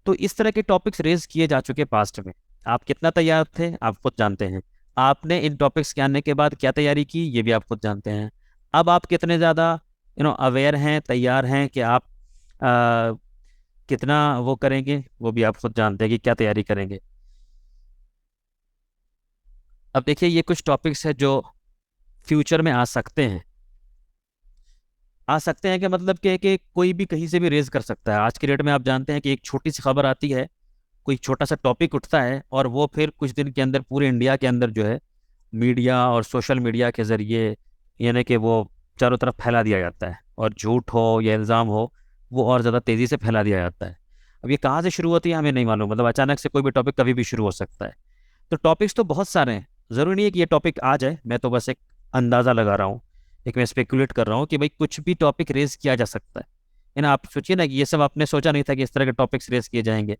तो इस तरह के टॉपिक्स रेज किए जा चुके पास्ट में। आप कितना तैयार थे आप खुद जानते हैं, आपने इन टॉपिक्स के आने के बाद क्या तैयारी की ये भी आप खुद जानते हैं। अब आप कितने ज़्यादा अवेयर हैं, तैयार हैं कि आप आ, कितना वो करेंगे वो भी आप खुद जानते हैं कि क्या तैयारी करेंगे। अब देखिए ये कुछ टॉपिक्स है जो फ्यूचर में आ सकते हैं कि मतलब कि कोई भी कहीं से भी रेज कर सकता है। आज के डेट में आप जानते हैं कि एक छोटी सी खबर आती है, कोई छोटा सा टॉपिक उठता है, और वो फिर कुछ दिन के अंदर पूरे इंडिया के अंदर जो है मीडिया और सोशल मीडिया के ज़रिए, यानी कि वो चारों तरफ फैला दिया जाता है, और झूठ हो या इल्ज़ाम हो वो और ज़्यादा तेज़ी से फैला दिया जाता है। अब ये कहाँ से शुरू होती है हमें नहीं मालूम, मतलब अचानक से कोई भी टॉपिक कभी भी शुरू हो सकता है। तो टॉपिक्स तो बहुत सारे हैं, ज़रूरी नहीं है कि ये टॉपिक आ जाए, मैं तो बस एक अंदाज़ा लगा रहा हूँ एक मैं स्पेकुलेट कर रहा हूँ कि भाई कुछ भी टॉपिक रेज किया जा सकता है ना। आप सोचिए ना कि ये सब आपने सोचा नहीं था कि इस तरह के टॉपिक्स रेज किए जाएंगे,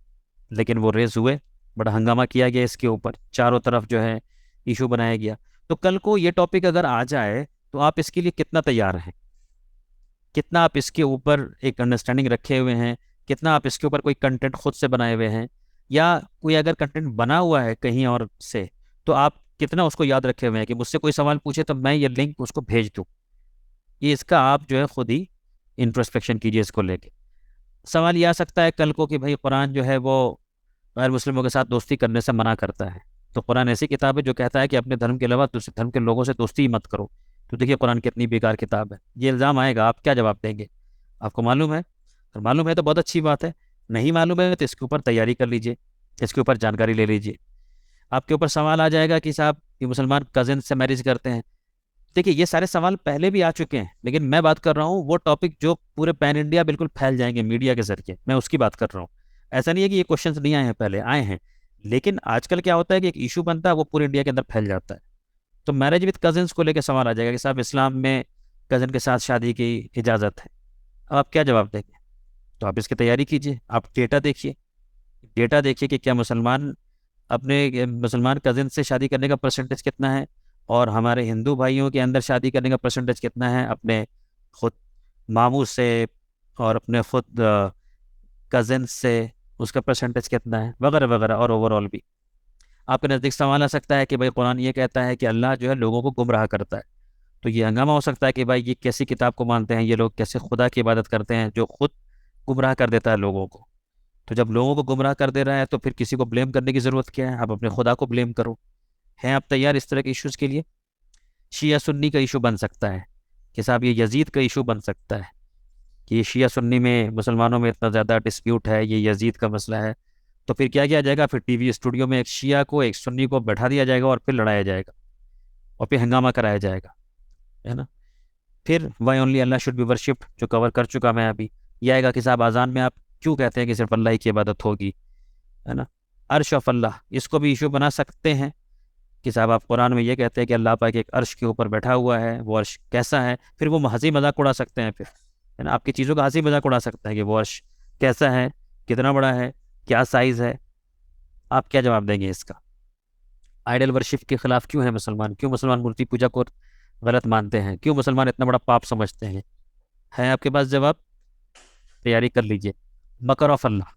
लेकिन वो रेज हुए, बड़ा हंगामा किया गया इसके ऊपर, चारों तरफ जो है इशू बनाया गया। तो कल को ये टॉपिक अगर आ जाए तो आप इसके लिए कितना तैयार हैं, कितना आप इसके ऊपर एक अंडरस्टैंडिंग रखे हुए हैं, कितना आप इसके ऊपर कोई कंटेंट खुद से बनाए हुए हैं, या कोई अगर कंटेंट बना हुआ है कहीं और से तो आप कितना उसको याद रखे हुए हैं कि मुझसे कोई सवाल पूछे तो मैं ये लिंक उसको भेज दूँ। ये इसका आप जो है खुद ही इंट्रोस्पेक्शन कीजिए इसको लेके। सवाल ये आ सकता है कल को कि भाई कुरान जो है वो गैर मुस्लिमों के साथ दोस्ती करने से मना करता है, तो कुरान ऐसी किताब है जो कहता है कि अपने धर्म के अलावा दूसरे धर्म के लोगों से दोस्ती ही मत करो। तो देखिए कुरान कितनी बेकार किताब है। ये इल्ज़ाम आएगा, आप क्या जवाब देंगे? आपको मालूम है? अगर मालूम है तो बहुत अच्छी बात है, नहीं मालूम है तो इसके ऊपर तैयारी कर लीजिए, इसके ऊपर जानकारी ले लीजिए। आपके ऊपर सवाल आ जाएगा कि साहब ये मुसलमान कजिन से मैरिज करते हैं। देखिए ये सारे सवाल पहले भी आ चुके हैं, लेकिन मैं बात कर रहा हूँ वो टॉपिक जो पूरे पैन इंडिया बिल्कुल फैल जाएंगे मीडिया के जरिए, मैं उसकी बात कर रहा हूँ। ऐसा नहीं है कि ये क्वेश्चंस नहीं आए हैं, पहले आए हैं, लेकिन आजकल क्या होता है कि एक इशू बनता है वो पूरे इंडिया के अंदर फैल जाता है। तो मैरिज विद कजिन्स को लेकर सवाल आ जाएगा कि साहब इस्लाम में कजिन के साथ शादी की इजाज़त है। अब आप क्या जवाब देंगे? तो आप इसकी तैयारी कीजिए, आप डेटा देखिए, डेटा देखिए कि क्या मुसलमान कजिन से शादी करने का परसेंटेज कितना है, और हमारे हिंदू भाइयों के अंदर शादी करने का परसेंटेज कितना है अपने खुद मामू से, और अपने खुद कजिन से उसका परसेंटेज कितना है, वगैरह वगैरह, और ओवरऑल भी। आपके नज़दीक सवाल आ सकता है कि भाई कुरान ये कहता है कि अल्लाह जो है लोगों को गुमराह करता है, तो ये हंगामा हो सकता है कि भाई ये कैसी किताब को मानते हैं ये लोग, कैसे खुदा की इबादत करते हैं जो खुद गुमराह कर देता है लोगों को। तो जब लोगों को गुमराह कर दे रहा है तो फिर किसी को ब्लेम करने की ज़रूरत क्या है? आप अपने खुदा को ब्लेम करो। हैं आप तैयार इस तरह के इश्यूज़ के लिए? शिया सुन्नी का इशू बन सकता है कि साहब ये यजीद का इशू बन सकता है कि ये शिया सुन्नी में मुसलमानों में इतना ज़्यादा डिस्प्यूट है, ये यजीद का मसला है। तो फिर क्या किया जाएगा? फिर टीवी स्टूडियो में एक शिया को एक सुन्नी को बैठा दिया जाएगा और फिर लड़ाया जाएगा और फिर हंगामा कराया जाएगा, है ना। फिर why only Allah should be worshipped जो कवर कर चुका मैं अभी, ये आएगा कि साहब अजान में आप क्यों कहते हैं कि सिर्फ अल्लाह ही की इबादत होगी, है ना। अर्श ऑफ अल्लाह, इसको भी इशू बना सकते हैं कि साहब आप कुरान में ये कहते हैं कि अल्लाह पाक एक अर्श के ऊपर बैठा हुआ है, वो अर्श कैसा है, फिर वो हंसी मजाक उड़ा सकते हैं फिर, है ना। आपकी चीज़ों का हंसी मजाक उड़ा सकता है कि वो अर्श कैसा है, कितना बड़ा है, क्या साइज़ है। आप क्या जवाब देंगे इसका? आइडल वर्शिप के खिलाफ क्यों है मुसलमान? क्यों मुसलमान मूर्ति पूजा को गलत मानते हैं? क्यों मुसलमान इतना बड़ा पाप समझते हैं? है आपके पास जवाब? तैयारी कर लीजिए। मकर ऑफ अल्लाह,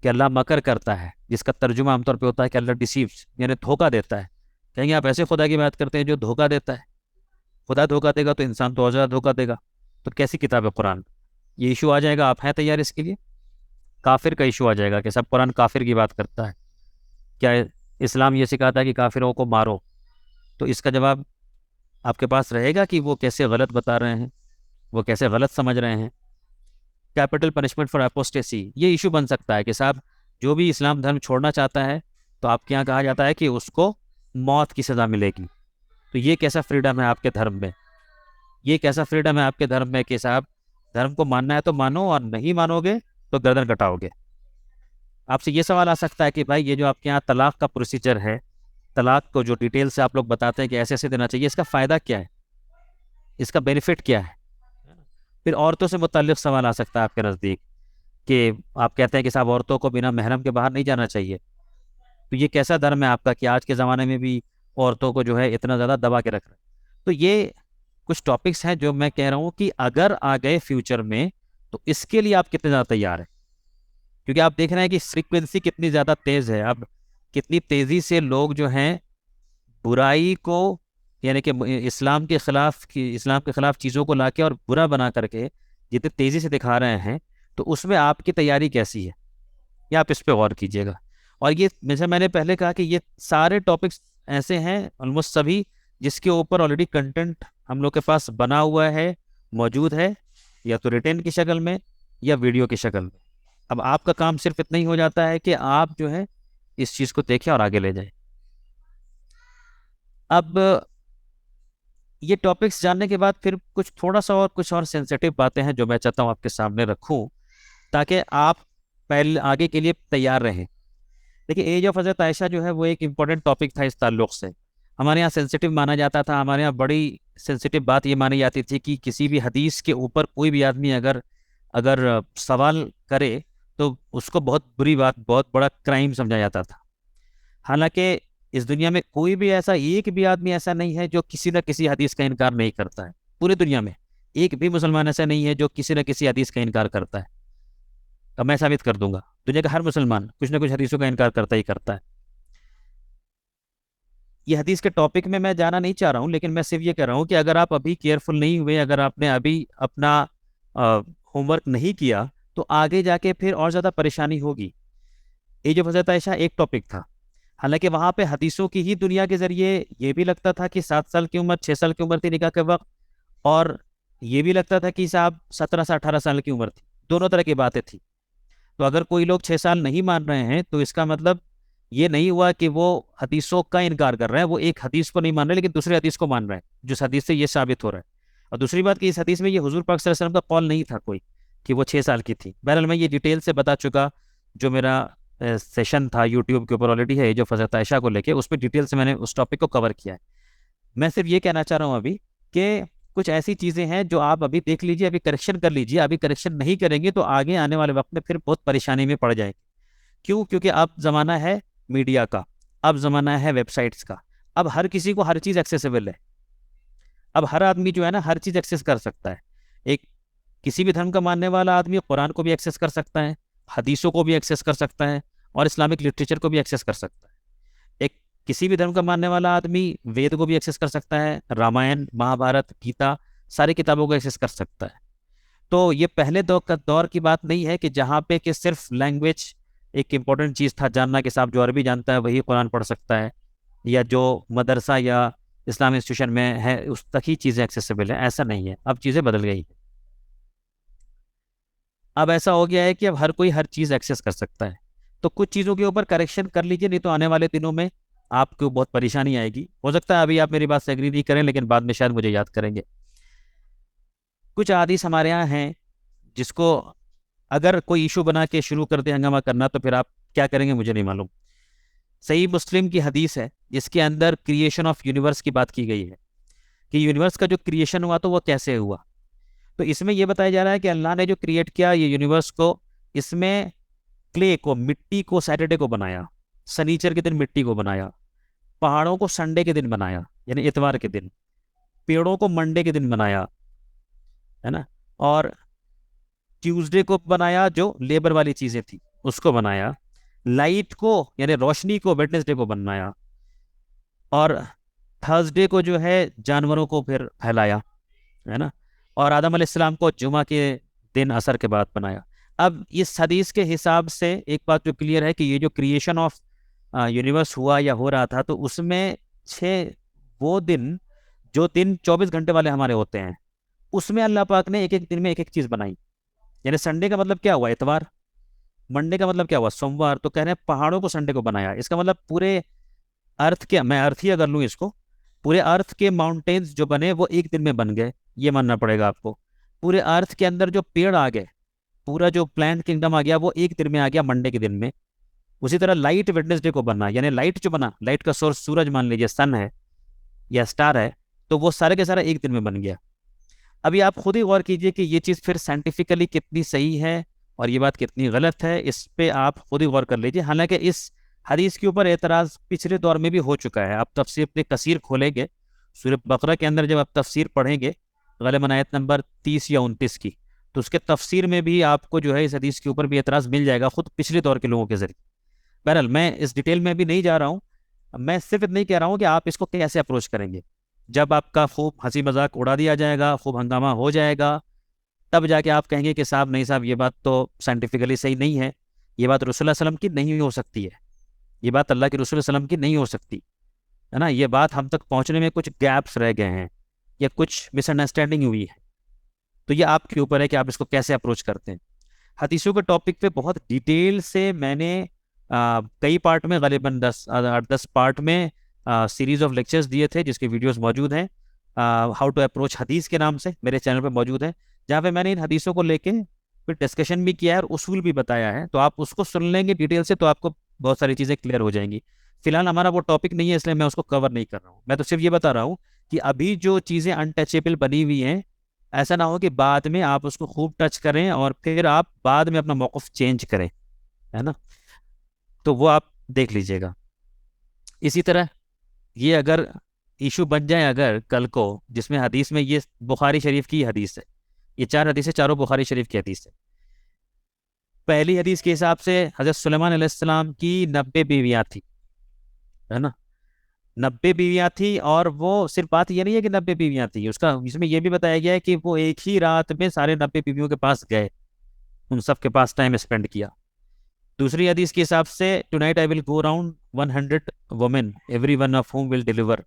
कि अल्लाह मकर करता है, जिसका तर्जुमा आमतौर पे होता है कि अल्लाह डिसीव्स, यानी धोखा देता है। कहेंगे आप ऐसे खुदा की बात करते हैं जो धोखा देता है? खुदा धोखा देगा तो इंसान तो और ज़्यादा धोखा देगा। तो कैसी किताब है कुरान? ये इशू आ जाएगा, आप हैं तैयार इसके लिए? काफिर का इशू आ जाएगा कि सब कुरान काफिर की बात करता है, क्या इस्लाम ये सिखाता है कि काफिरों को मारो? तो इसका जवाब आपके पास रहेगा कि वो कैसे गलत बता रहे हैं, वो कैसे गलत समझ रहे हैं। कैपिटल पनिशमेंट फॉर अपोस्टेसी, ये इशू बन सकता है कि साहब जो भी इस्लाम धर्म छोड़ना चाहता है तो आपके यहाँ कहा जाता है कि उसको मौत की सज़ा मिलेगी। तो ये कैसा फ्रीडम है आपके धर्म में? ये कैसा फ्रीडम है आपके धर्म में कि साहब धर्म को मानना है तो मानो और नहीं मानोगे तो गर्दन कटाओगे। आपसे ये सवाल आ सकता है कि भाई ये जो आपके यहाँ तलाक का प्रोसीजर है, तलाक को जो डिटेल से आप लोग बताते हैं कि ऐसे ऐसे देना चाहिए, इसका फ़ायदा क्या है, इसका बेनिफिट क्या है? फिर औरतों से मुताल्लिक सवाल आ सकता है आपके नज़दीक कि आप कहते हैं कि साहब औरतों को बिना महरम के बाहर नहीं जाना चाहिए। तो ये कैसा धर्म है आपका कि आज के ज़माने में भी औरतों को जो है इतना ज़्यादा दबा के रख रहे हैं? तो ये कुछ टॉपिक्स हैं जो मैं कह रहा हूँ कि अगर आ गए फ्यूचर में तो इसके लिए आप कितने ज़्यादा तैयार हैं, क्योंकि आप देख रहे हैं कि फ्रीक्वेंसी कितनी ज़्यादा तेज़ है। अब कितनी तेज़ी से लोग जो हैं बुराई को, यानी कि इस्लाम के खिलाफ चीज़ों को लाके और बुरा बना करके जितनी तेज़ी से दिखा रहे हैं, तो उसमें आपकी तैयारी कैसी है, या आप इस पर गौर कीजिएगा। और ये जैसे मैंने पहले कहा कि ये सारे टॉपिक्स ऐसे हैं ऑलमोस्ट सभी जिसके ऊपर ऑलरेडी कंटेंट हम लोग के पास बना हुआ है, मौजूद है, या तो रिटेन की शक्ल में या वीडियो की शक्ल में। अब आपका काम सिर्फ इतना ही हो जाता है कि आप जो है इस चीज़ को देखें और आगे ले जाएं। अब ये टॉपिक्स जानने के बाद फिर कुछ और सेंसिटिव बातें हैं जो मैं चाहता हूँ आपके सामने रखूँ, ताकि आप पहले आगे के लिए तैयार रहें। देखिए एज ऑफ हज़रत आयशा जो है वो एक इम्पोर्टेंट टॉपिक था इस ताल्लुक़ से। हमारे यहाँ सेंसिटिव माना जाता था, हमारे यहाँ बड़ी सेंसिटिव बात ये मानी जाती थी कि किसी भी हदीस के ऊपर कोई भी आदमी अगर अगर सवाल करे तो उसको बहुत बुरी बात, बहुत बड़ा क्राइम समझा जाता था। हालांकि इस दुनिया में कोई भी ऐसा, एक भी आदमी ऐसा नहीं है जो किसी न किसी हदीस का इनकार नहीं करता है। पूरी दुनिया में एक भी मुसलमान ऐसा नहीं है जो किसी न किसी हदीस का इनकार करता है। अब मैं साबित कर दूंगा, दुनिया का हर मुसलमान कुछ ना कुछ हदीसों का इनकार करता ही करता है। ये हदीस के टॉपिक में मैं जाना नहीं चाह रहा हूँ, लेकिन मैं सिर्फ ये कह रहा हूँ कि अगर आप अभी केयरफुल नहीं हुए, अगर आपने अभी अपना होमवर्क नहीं किया, तो आगे जाके फिर और ज़्यादा परेशानी होगी। ये जो हज़रत आयशा एक टॉपिक था, हालांकि वहां पे हदीसों की ही दुनिया के जरिए ये भी लगता था कि 7 साल की उम्र, 6 साल की उम्र थी निकाह के वक्त, और ये भी लगता था कि साहब 17 से 18 साल की उम्र थी। दोनों तरह की बातें थी। तो अगर कोई लोग 6 साल नहीं मान रहे हैं तो इसका मतलब ये नहीं हुआ कि वो हदीसों का इनकार कर रहे हैं, वो एक हदीस को नहीं मान रहे लेकिन दूसरी हदीस को मान रहे हैं, जिस हदीस से ये साबित हो रहा है। और दूसरी बात कि इस हदीस में ये हुजूर पाक सल्लल्लाहु अलैहि वसल्लम का कौल नहीं था कोई कि वो 6 साल की थी। बहरहाल मैं ये डिटेल से बता चुका, जो मेरा सेशन था यूट्यूब के ऊपर ऑलरेडी है, जो हज़रत आयशा को लेके, उस पर डिटेल से मैंने उस टॉपिक को कवर किया है। मैं सिर्फ ये कहना चाह रहा हूँ अभी कि कुछ ऐसी चीज़ें हैं जो आप अभी देख लीजिए, अभी करेक्शन कर लीजिए। अभी करेक्शन नहीं करेंगे तो आगे आने वाले वक्त में फिर बहुत परेशानी में पड़ जाएंगे। क्यों? क्योंकि अब ज़माना है मीडिया का, अब ज़माना है वेबसाइट्स का, अब हर किसी को हर चीज़ एक्सेसिबल है। अब हर आदमी जो है ना हर चीज़ एक्सेस कर सकता है। एक किसी भी धर्म का मानने वाला आदमी कुरान को भी एक्सेस कर सकता है, हदीसों को भी एक्सेस कर सकता है, और इस्लामिक लिटरेचर को भी एक्सेस कर सकता है। एक किसी भी धर्म का मानने वाला आदमी वेद को भी एक्सेस कर सकता है, रामायण, महाभारत, गीता, सारी किताबों को एक्सेस कर सकता है। तो ये पहले दौर की बात नहीं है कि जहाँ पे कि सिर्फ लैंग्वेज एक इम्पॉर्टेंट चीज़ था जानना, कि साहब जो अरबी जानता है वही कुरान पढ़ सकता है, या जो मदरसा या इस्लाम इंस्टीट्यूशन में है उस तक ही चीज़ें एक्सेसिबल है। ऐसा नहीं है, अब चीज़ें बदल गई हैं। अब ऐसा हो गया है कि अब हर कोई हर चीज़ एक्सेस कर सकता है। तो कुछ चीज़ों के ऊपर करेक्शन कर लीजिए, नहीं तो आने वाले दिनों में आपको बहुत परेशानी आएगी। हो सकता है अभी आप मेरी बात से एग्री नहीं करें, लेकिन बाद में शायद मुझे याद करेंगे। कुछ हदीस हमारे यहाँ हैं जिसको अगर कोई इशू बना के शुरू कर दे हंगामा करना, तो फिर आप क्या करेंगे मुझे नहीं मालूम। सही मुस्लिम की हदीस है जिसके अंदर क्रिएशन ऑफ यूनिवर्स की बात की गई है, कि यूनिवर्स का जो क्रिएशन हुआ तो वो कैसे हुआ। तो इसमें यह बताया जा रहा है कि अल्लाह ने जो क्रिएट किया ये यूनिवर्स को, इसमें क्ले को, मिट्टी को सैटरडे को बनाया, शनिचर के दिन मिट्टी को बनाया, पहाड़ों को संडे के दिन बनाया यानी इतवार के दिन, पेड़ों को मंडे के दिन बनाया, है ना, और ट्यूसडे को बनाया जो लेबर वाली चीजें थी उसको बनाया, लाइट को यानी रोशनी को वेडनेसडे को बनाया, और थर्सडे को जो है जानवरों को फिर फैलाया, है ना, और आदम अलैहिस्सलाम को जुमा के दिन असर के बाद बनाया। अब इस हदीस के हिसाब से एक बात जो क्लियर है कि ये जो क्रिएशन ऑफ यूनिवर्स हुआ या हो रहा था, तो उसमें 6 वो दिन, जो दिन 24 घंटे वाले हमारे होते हैं, उसमें अल्लाह पाक ने एक एक दिन में एक एक चीज़ बनाई। यानी संडे का मतलब क्या हुआ? इतवार। मंडे का मतलब क्या हुआ? सोमवार। तो कह रहे हैं पहाड़ों को संडे को बनाया। इसका मतलब पूरे अर्थ के, मैं अर्थ ही अगर लूँ इसको, पूरे अर्थ के माउंटेन्स जो बने वो एक दिन में बन गए, ये मानना पड़ेगा आपको। पूरे अर्थ के अंदर जो पेड़ आ गए, पूरा जो प्लांट किंगडम आ गया, वो एक दिन में आ गया, मंडे के दिन में। उसी तरह लाइट वेडनेसडे को बना, यानी लाइट जो बना, लाइट का सोर्स सूरज मान लीजिए, सन है या स्टार है, तो वो सारे के सारा एक दिन में बन गया। अभी आप खुद ही गौर कीजिए कि ये चीज़ फिर साइंटिफिकली कितनी सही है और ये बात कितनी गलत है, इस पे आप खुद ही गौर कर लीजिए। हालांकि इस हदीस के ऊपर एतराज़ पिछले दौर में भी हो चुका है। आप तफसीर अपने कसीर खोलेंगे, सूरह बकरा के अंदर जब आप तफसीर पढ़ेंगे, ग़ालिबन आयत नंबर 30 या 29 की, तो उसके तफसीर में भी आपको जो है इस हदीस के ऊपर भी एतराज़ मिल जाएगा, खुद पिछले दौर के लोगों के जरिए। बहरहाल मैं इस डिटेल में भी नहीं जा रहा हूँ, मैं सिर्फ इतना ही कह रहा हूँ कि आप इसको कैसे अप्रोच करेंगे। जब आपका खूब हंसी मजाक उड़ा दिया जाएगा, खूब हंगामा हो जाएगा, तब जाके आप कहेंगे कि साहब नहीं साहब, ये बात तो साइंटिफिकली सही नहीं है, ये बात रसूल सल्लल्लाहु अलैहि वसल्लम की नहीं हो सकती है, ये बात अल्लाह के रसूल सल्लल्लाहु अलैहि वसल्लम की नहीं हो सकती, है ना, ये बात हम तक पहुंचने में कुछ गैप्स रह गए हैं या कुछ मिसअंडरस्टैंडिंग हुई है। तो ये आपके ऊपर है कि आप इसको कैसे अप्रोच करते हैं। हदीसों के टॉपिक पे बहुत डिटेल से मैंने कई पार्ट में, ग़ालिबन 10 पार्ट में सीरीज ऑफ लेक्चर्स दिए थे, जिसके वीडियोस मौजूद हैं। हाउ टू अप्रोच हदीस के नाम से मेरे चैनल पे मौजूद है, जहाँ पे मैंने इन हदीसों को लेके फिर डिस्कशन भी किया है और उसूल भी बताया है। तो आप उसको सुन लेंगे डिटेल से, तो आपको बहुत सारी चीज़ें क्लियर हो जाएंगी। फिलहाल हमारा वो टॉपिक नहीं है, इसलिए मैं उसको कवर नहीं कर रहा हूँ। मैं तो सिर्फ ये बता रहा हूँ कि अभी जो चीज़ें अनटचेबल बनी हुई हैं, ऐसा ना हो कि बाद में आप उसको खूब टच करें और फिर आप बाद में अपना मौक़िफ़ चेंज करें, है ना? तो वो आप देख लीजिएगा। इसी तरह ये अगर इशू बन जाए अगर कल को, जिसमें हदीस में ये बुखारी शरीफ की हदीस है, ये 4 हदीसें चारों बुखारी शरीफ की हदीस है। पहली हदीस के हिसाब से हज़रत सुलेमान अलैहिस्सलाम की 90 बीवियाँ थी, है ना? 90 बीवियाँ थी, और वो सिर्फ बात ये नहीं है कि 90 बीवियाँ थी, उसका इसमें ये भी बताया गया है कि वो एक ही रात में सारे 90 बीवियों के पास गए, उन सब के पास टाइम स्पेंड किया। दूसरी हदीस के हिसाब से tonight I will go around 100 women every one of हुम विल डिलीवर।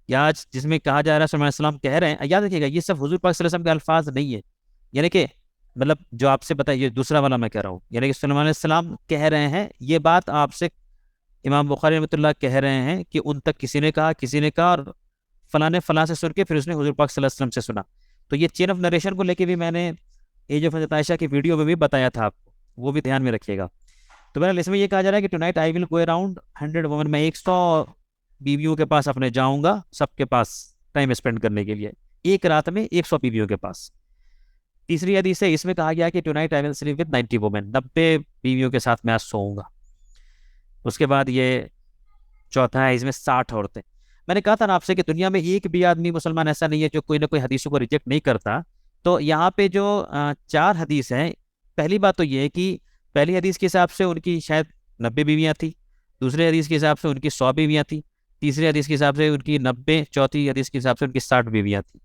या आज जिसमें कहा जा रहा है सल्लल्लाहु अलैहि वसल्लम कह रहे हैं, याद रखिएगा ये सब हुजूर पाक सल्लल्लाहु अलैहि वसल्लम के अल्फाज नहीं है, यानी कि मतलब जो आपसे पता है, ये दूसरा वाला मैं कह रहा हूँ, यानी कि सल्लल्लाहु अलैहि वसल्लम कह रहे हैं ये बात आपसे, इमाम बुखारी रहमतुल्लाह कह रहे हैं कि उन तक किसी ने कहा और फलां ने फलां से सुन के फिर उसने हुजूर पाक सल्लल्लाहु अलैहि वसल्लम से सुना। तो ये चेन ऑफ नरेशन को लेके भी मैंने एज ऑफ हज़रत आयशा की वीडियो में भी बताया था आपको, वो भी ध्यान में रखिएगा। तो बहरहाल इसमें ये कहा जा रहा है कि tonight I will go around 100 women, मैं 100 बीवियों के पास अपने जाऊंगा, सबके पास टाइम स्पेंड करने के लिए, एक रात में 100 बीवियों के पास। तीसरी हदीस है, इसमें कहा गया कि tonight I will sleep with 90 women, 90 बीवियों के साथ मैं आज सोऊंगा। उसके बाद ये चौथा है, इसमें 60 औरतें। मैंने कहा था ना आपसे कि दुनिया में एक भी आदमी मुसलमान ऐसा नहीं है जो कोई ना कोई हदीसों को रिजेक्ट नहीं करता। तो यहाँ पे जो 4 हदीस हैं, पहली बात तो ये है कि पहली हदीस के हिसाब से उनकी शायद 90 बीवियाँ थी, दूसरे हदीस के हिसाब से उनकी 100 बीवियाँ थी, तीसरी हदीस के हिसाब से उनकी 90, चौथी हदीस के हिसाब से उनकी 60 बीवियाँ थी।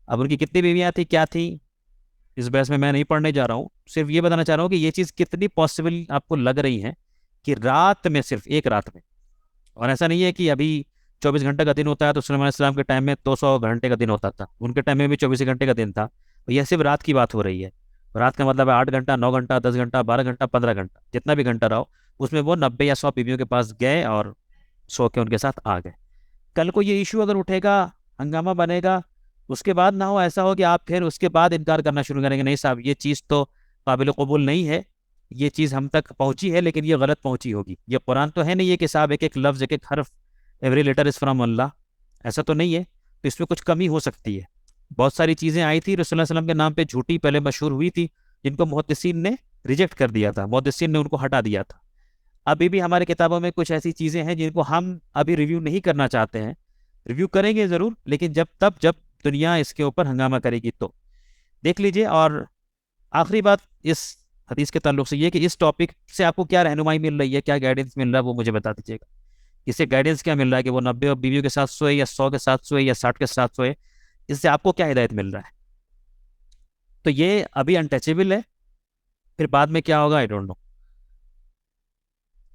अब उनकी कितनी बीवियाँ थी, क्या थी, इस बहस में मैं नहीं पढ़ने जा रहा हूँ, सिर्फ ये बताना चाह रहा हूँ कि ये चीज़ कितनी पॉसिबल आपको लग रही है कि रात में, सिर्फ एक रात में। और ऐसा नहीं है कि अभी 24 घंटे का दिन होता है, तो सुलेमान अलैहिस्सलाम के टाइम में 200 घंटे का दिन होता था, उनके टाइम में भी 24 घंटे का दिन था। तो यह सिर्फ रात की बात हो रही है। रात का मतलब है 8 घंटा, 9 घंटा, 10 घंटा, 12 घंटा, 15 घंटा, जितना भी घंटा रहो, उसमें वो 90 या 100 बीवियों के पास गए और सो के उनके साथ आ गए। कल को ये इशू अगर उठेगा, हंगामा बनेगा, उसके बाद ना हो ऐसा हो कि आप फिर उसके बाद इनकार करना शुरू करेंगे, नहीं साहब ये चीज़ तो काबिल कबूल नहीं है, ये चीज़ हम तक पहुंची है लेकिन ये गलत पहुंची होगी, ये कुरान तो है नहीं है कि साहब एक एक लफ्ज़, एक एक हर्फ, एवरी लेटर इज़ फ्रॉम अल्लाह, ऐसा तो नहीं है, तो इसमें कुछ कमी हो सकती है। बहुत सारी चीज़ें आई थी रसूलुल्लाह सल्लल्लाहु अलैहि वसल्लम के नाम पे झूठी, पहले मशहूर हुई थी, जिनको मुहद्दिसीन ने रिजेक्ट कर दिया था, मुहद्दिसीन ने उनको हटा दिया था। अभी भी हमारे किताबों में कुछ ऐसी चीज़ें हैं जिनको हम अभी रिव्यू नहीं करना चाहते हैं, रिव्यू करेंगे ज़रूर, लेकिन जब दुनिया इसके ऊपर हंगामा करेगी तो देख लीजिए। और आखिरी बात इस हदीस के ताल्लुक से ये कि इस टॉपिक से आपको क्या रहनुमाई मिल रही है, क्या गाइडेंस मिल रहा है, वो मुझे बता दीजिएगा। इससे गाइडेंस क्या मिल रहा है कि वो 90 बीवियों के साथ सोए, या 100 के साथ सोए, या 60 के साथ सोए, इससे आपको क्या हिदायत मिल रहा है? तो ये अभी अनटचेबल है, फिर बाद में क्या होगा आई डोंट नो।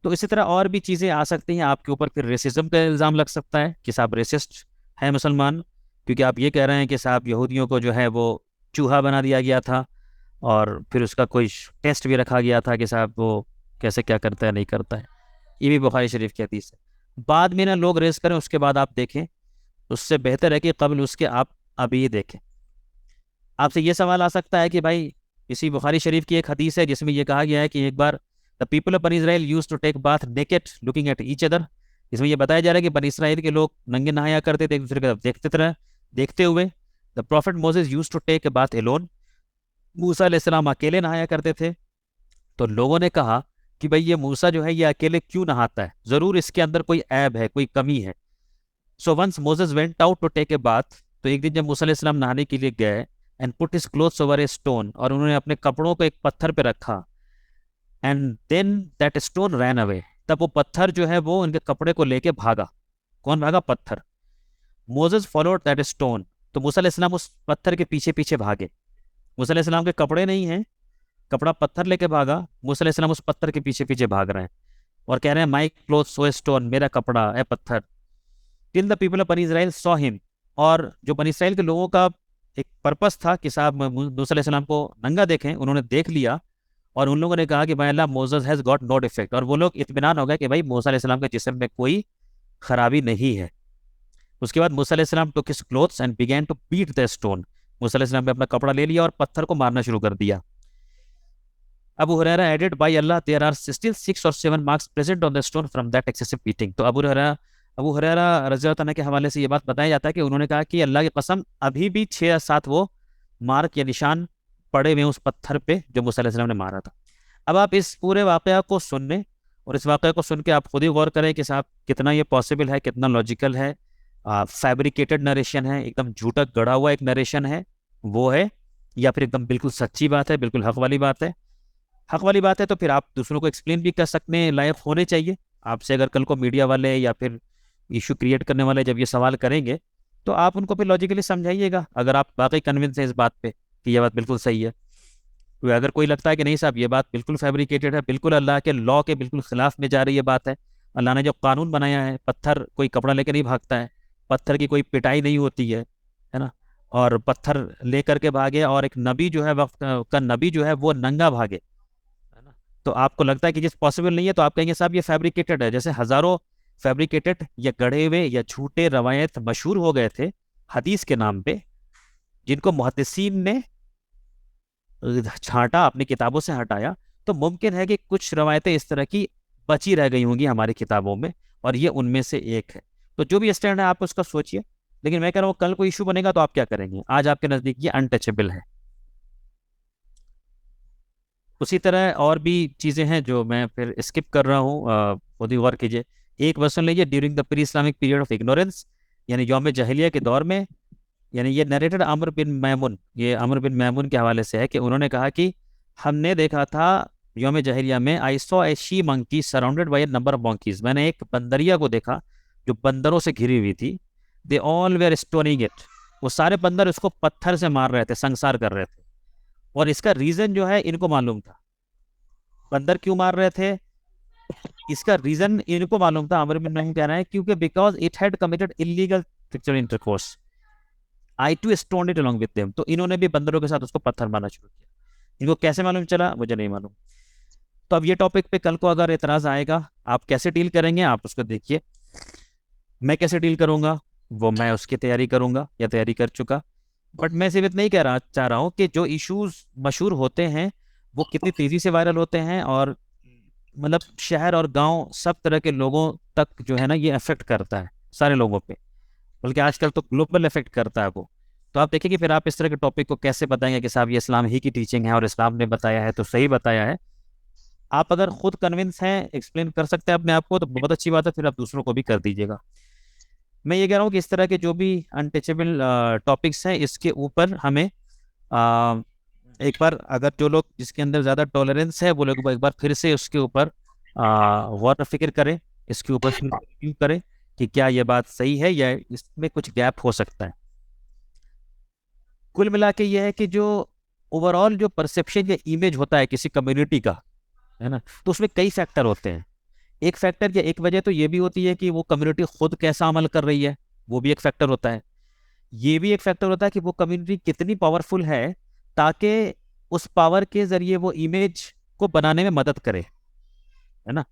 तो इसी तरह और भी चीज़ें आ सकती हैं आपके ऊपर, फिर रेसिज्म का इल्ज़ाम लग सकता है कि साहब रेसिस्ट है मुसलमान, क्योंकि आप ये कह रहे हैं कि साहब यहूदियों को जो है वो चूहा बना दिया गया था, और फिर उसका कोई टेस्ट भी रखा गया था कि साहब वो कैसे क्या करता है नहीं करता है। ये भी बुखारी शरीफ की हदीस है। बाद में ना लोग रेस करें, उसके बाद आप देखें, उससे बेहतर है कि कबल उसके आप अभी देखें। आपसे ये सवाल आ सकता है कि भाई इसी बुखारी शरीफ की एक हदीस है जिसमें यह कहा गया है कि एक बार the people of Bani Israel use to take bath naked looking at each other. इसमें यह बताया जा रहा है कि बनी इसराइल के लोग नंगे नहाया करते थे, एक दूसरे की तरफ देखते हुए। The prophet Moses used to take a bath alone, Musa अलैहिस्सलाम अकेले नहाया करते थे। तो लोगों ने कहा कि भाई ये मूसा जो है ये अकेले क्यों नहाता है, जरूर इसके अंदर कोई ऐब है, कोई कमी है। So once Moses went out to take a bath, तो एक दिन जब मूसा अलैहिस्सलाम नहाने के लिए गए, and put his clothes over a stone, और उन्होंने अपने कपड़ों को एक पत्थर पे रखा, and then that stone ran away, तब वो पत्थर जो है वो उनके कपड़े को लेके भागा। कौन भागा? पत्थर। मोसेस फॉलोड दैट स्टोन, तो मूसा अलैहिस्सलाम उस पत्थर के पीछे पीछे भागे। मूसा अलैहिस्सलाम के कपड़े नहीं हैं, कपड़ा पत्थर लेके भागा, मूसा अलैहिस्सलाम उस पत्थर के पीछे पीछे भाग रहे हैं और कह रहे हैं माई क्लोथ सो स्टोन, मेरा कपड़ा है पत्थर। Till the people of Bani Israel saw him, और जो बनी इसराइल के लोगों का एक पर्पस था कि साहब मूसा अलैहिस्सलाम को नंगा देखें, उन्होंने देख लिया, और उन लोगों ने कहा कि भाई Allah Moses has got no defect, और वो लोग इत्मीनान हो गए कि भाई मूसा अलैहिस्सलाम के जिस्म में कोई खराबी नहीं है। उसके बाद मूसा अलैहिस्सलाम took his clothes and began to beat the stone, Musa अलैहिस्सलाम ने अपना कपड़ा ले लिया और पत्थर को मारना शुरू कर दिया। Abu Hurairah added by Allah there are still 6 or 7 marks present on the stone from that excessive beating. तो अबू अबू हुरैरा रज़ियल्लाहु अन्हु के हवाले से ये बात बताया जाता है कि उन्होंने कहा कि अल्लाह की कसम अभी भी 6 या 7 वो मार्क या निशान पड़े हुए हैं उस पत्थर पे जो मूसा अलैहिस्सलाम ने मारा था। अब आप इस पूरे वाकया को सुनने और इस वाकया को सुन के आप खुद ही गौर करें कि साहब कितना ये पॉसिबल है, कितना लॉजिकल है, फैब्रिकेटेड नरेशन है, एकदम झूठा गढ़ा हुआ एक नरेशन है वो है, या फिर एकदम बिल्कुल सच्ची बात है, बिल्कुल हक वाली बात है। हक वाली बात है तो फिर आप दूसरों को एक्सप्लेन भी कर सकने लायक होने चाहिए। आपसे अगर कल को मीडिया वाले या फिर इशू क्रिएट करने वाले जब ये सवाल करेंगे तो आप उनको फिर लॉजिकली समझाइएगा, अगर आप वाकई कन्विंस हैं इस बात पे कि ये बात बिल्कुल सही है। तो अगर कोई लगता है कि नहीं साहब ये बात बिल्कुल फैब्रिकेटेड है, बिल्कुल अल्लाह के लॉ के बिल्कुल खिलाफ में जा रही है बात है, अल्लाह ने जो कानून बनाया है, पत्थर कोई कपड़ा लेकर नहीं भागता है, पत्थर की कोई पिटाई नहीं होती है ना, और पत्थर लेकर के भागे और एक नबी जो है वक्त का नबी जो है वो नंगा भागे, है ना, तो आपको लगता है कि जिस पॉसिबल नहीं है तो आप कहेंगे साहब ये फैब्रिकेटेड है। जैसे हजारों फैब्रिकेटेड या गढ़े हुए या झूठे रवायत मशहूर हो गए थे हदीस के नाम पे, जिनको मुहद्दिसीन ने छांटा, अपनी किताबों से हटाया, तो मुमकिन है कि कुछ रवायतें इस तरह की बची रह गई होंगी हमारी किताबों में, और ये उनमें से एक है। तो जो भी स्टैंड है आप उसका सोचिए, लेकिन मैं कह रहा हूँ कल कोई इशू बनेगा तो आप क्या करेंगे? आज आपके नज़दीक ये अनटचेबल है। उसी तरह और भी चीज़ें हैं जो मैं फिर स्किप कर रहा हूँ, खुद ही गौर कीजिए। एक वर्ड सुन लीजिए, during the pre Islamic period of ignorance, यानी यौम जahiliya के दौर में, यानी ये नरेटेड अमर बिन मैमुन, ये अमर बिन मैमुन के हवाले से है कि उन्होंने कहा कि हमने देखा था यौम जahiliya में, I saw a she monkey surrounded by A number of monkeys, मैंने एक बंदरिया को देखा जो बंदरों से घिरी हुई थी। They all were stoning it, वो सारे बंदर उसको पत्थर से मार रहे थे, संसार कर रहे थे, और इसका रीजन जो है इनको मालूम था। बंदर क्यों मार रहे थे इसका रीजन इनको मालूम था। अमर बिन मैमुन कह रहे हैं क्योंकि because it had committed illegal sexual intercourse, I to stone it along with them, तो इन्होंने भी बंदरों के साथ उसको पत्थर मारना शुरू किया। इनको कैसे मालूम चला मुझे नहीं मालूम। तो अब ये टॉपिक पे कल को अगर एतराज आएगा आप कैसे डील करेंगे आप उसको देखिए, मैं कैसे डील करूंगा वो मैं उसकी तैयारी करूंगा या तैयारी कर चुका। बट मैं सिर्फ इतना ही कह रहा चाह रहा हूँ कि जो इश्यूज मशहूर होते हैं वो कितनी तेजी से वायरल होते हैं, और मतलब शहर और गांव सब तरह के लोगों तक जो है ना ये अफेक्ट करता है, सारे लोगों पे, बल्कि आजकल तो ग्लोबल इफेक्ट करता है वो। तो आप देखिए कि फिर आप इस तरह के टॉपिक को कैसे बताएंगे कि साहब ये इस्लाम ही की टीचिंग है और इस्लाम ने बताया है तो सही बताया है। आप अगर खुद कन्विंस हैं, एक्सप्लेन कर सकते हैं अपने आप को, तो बहुत अच्छी बात है, फिर आप दूसरों को भी कर दीजिएगा। मैं ये कह रहा हूँ कि इस तरह के जो भी अनटचेबल टॉपिक्स हैं इसके ऊपर हमें एक बार, अगर जो लोग जिसके अंदर ज़्यादा टॉलरेंस है वो लोग एक बार फिर से उसके ऊपर गौर फिक्र करें, इसके ऊपर रिव्यू करें कि क्या ये बात सही है या इसमें कुछ गैप हो सकता है। कुल मिला के ये है कि जो ओवरऑल जो परसेप्शन या इमेज होता है किसी कम्युनिटी का, है ना, तो उसमें कई फैक्टर होते हैं। एक फैक्टर या एक वजह तो ये भी होती है कि वो कम्युनिटी खुद कैसा अमल कर रही है, वो भी एक फैक्टर होता है। ये भी एक फैक्टर होता है कि वो कम्युनिटी कितनी पावरफुल है ताकि उस पावर के जरिए वो इमेज को बनाने में मदद करे, है ना।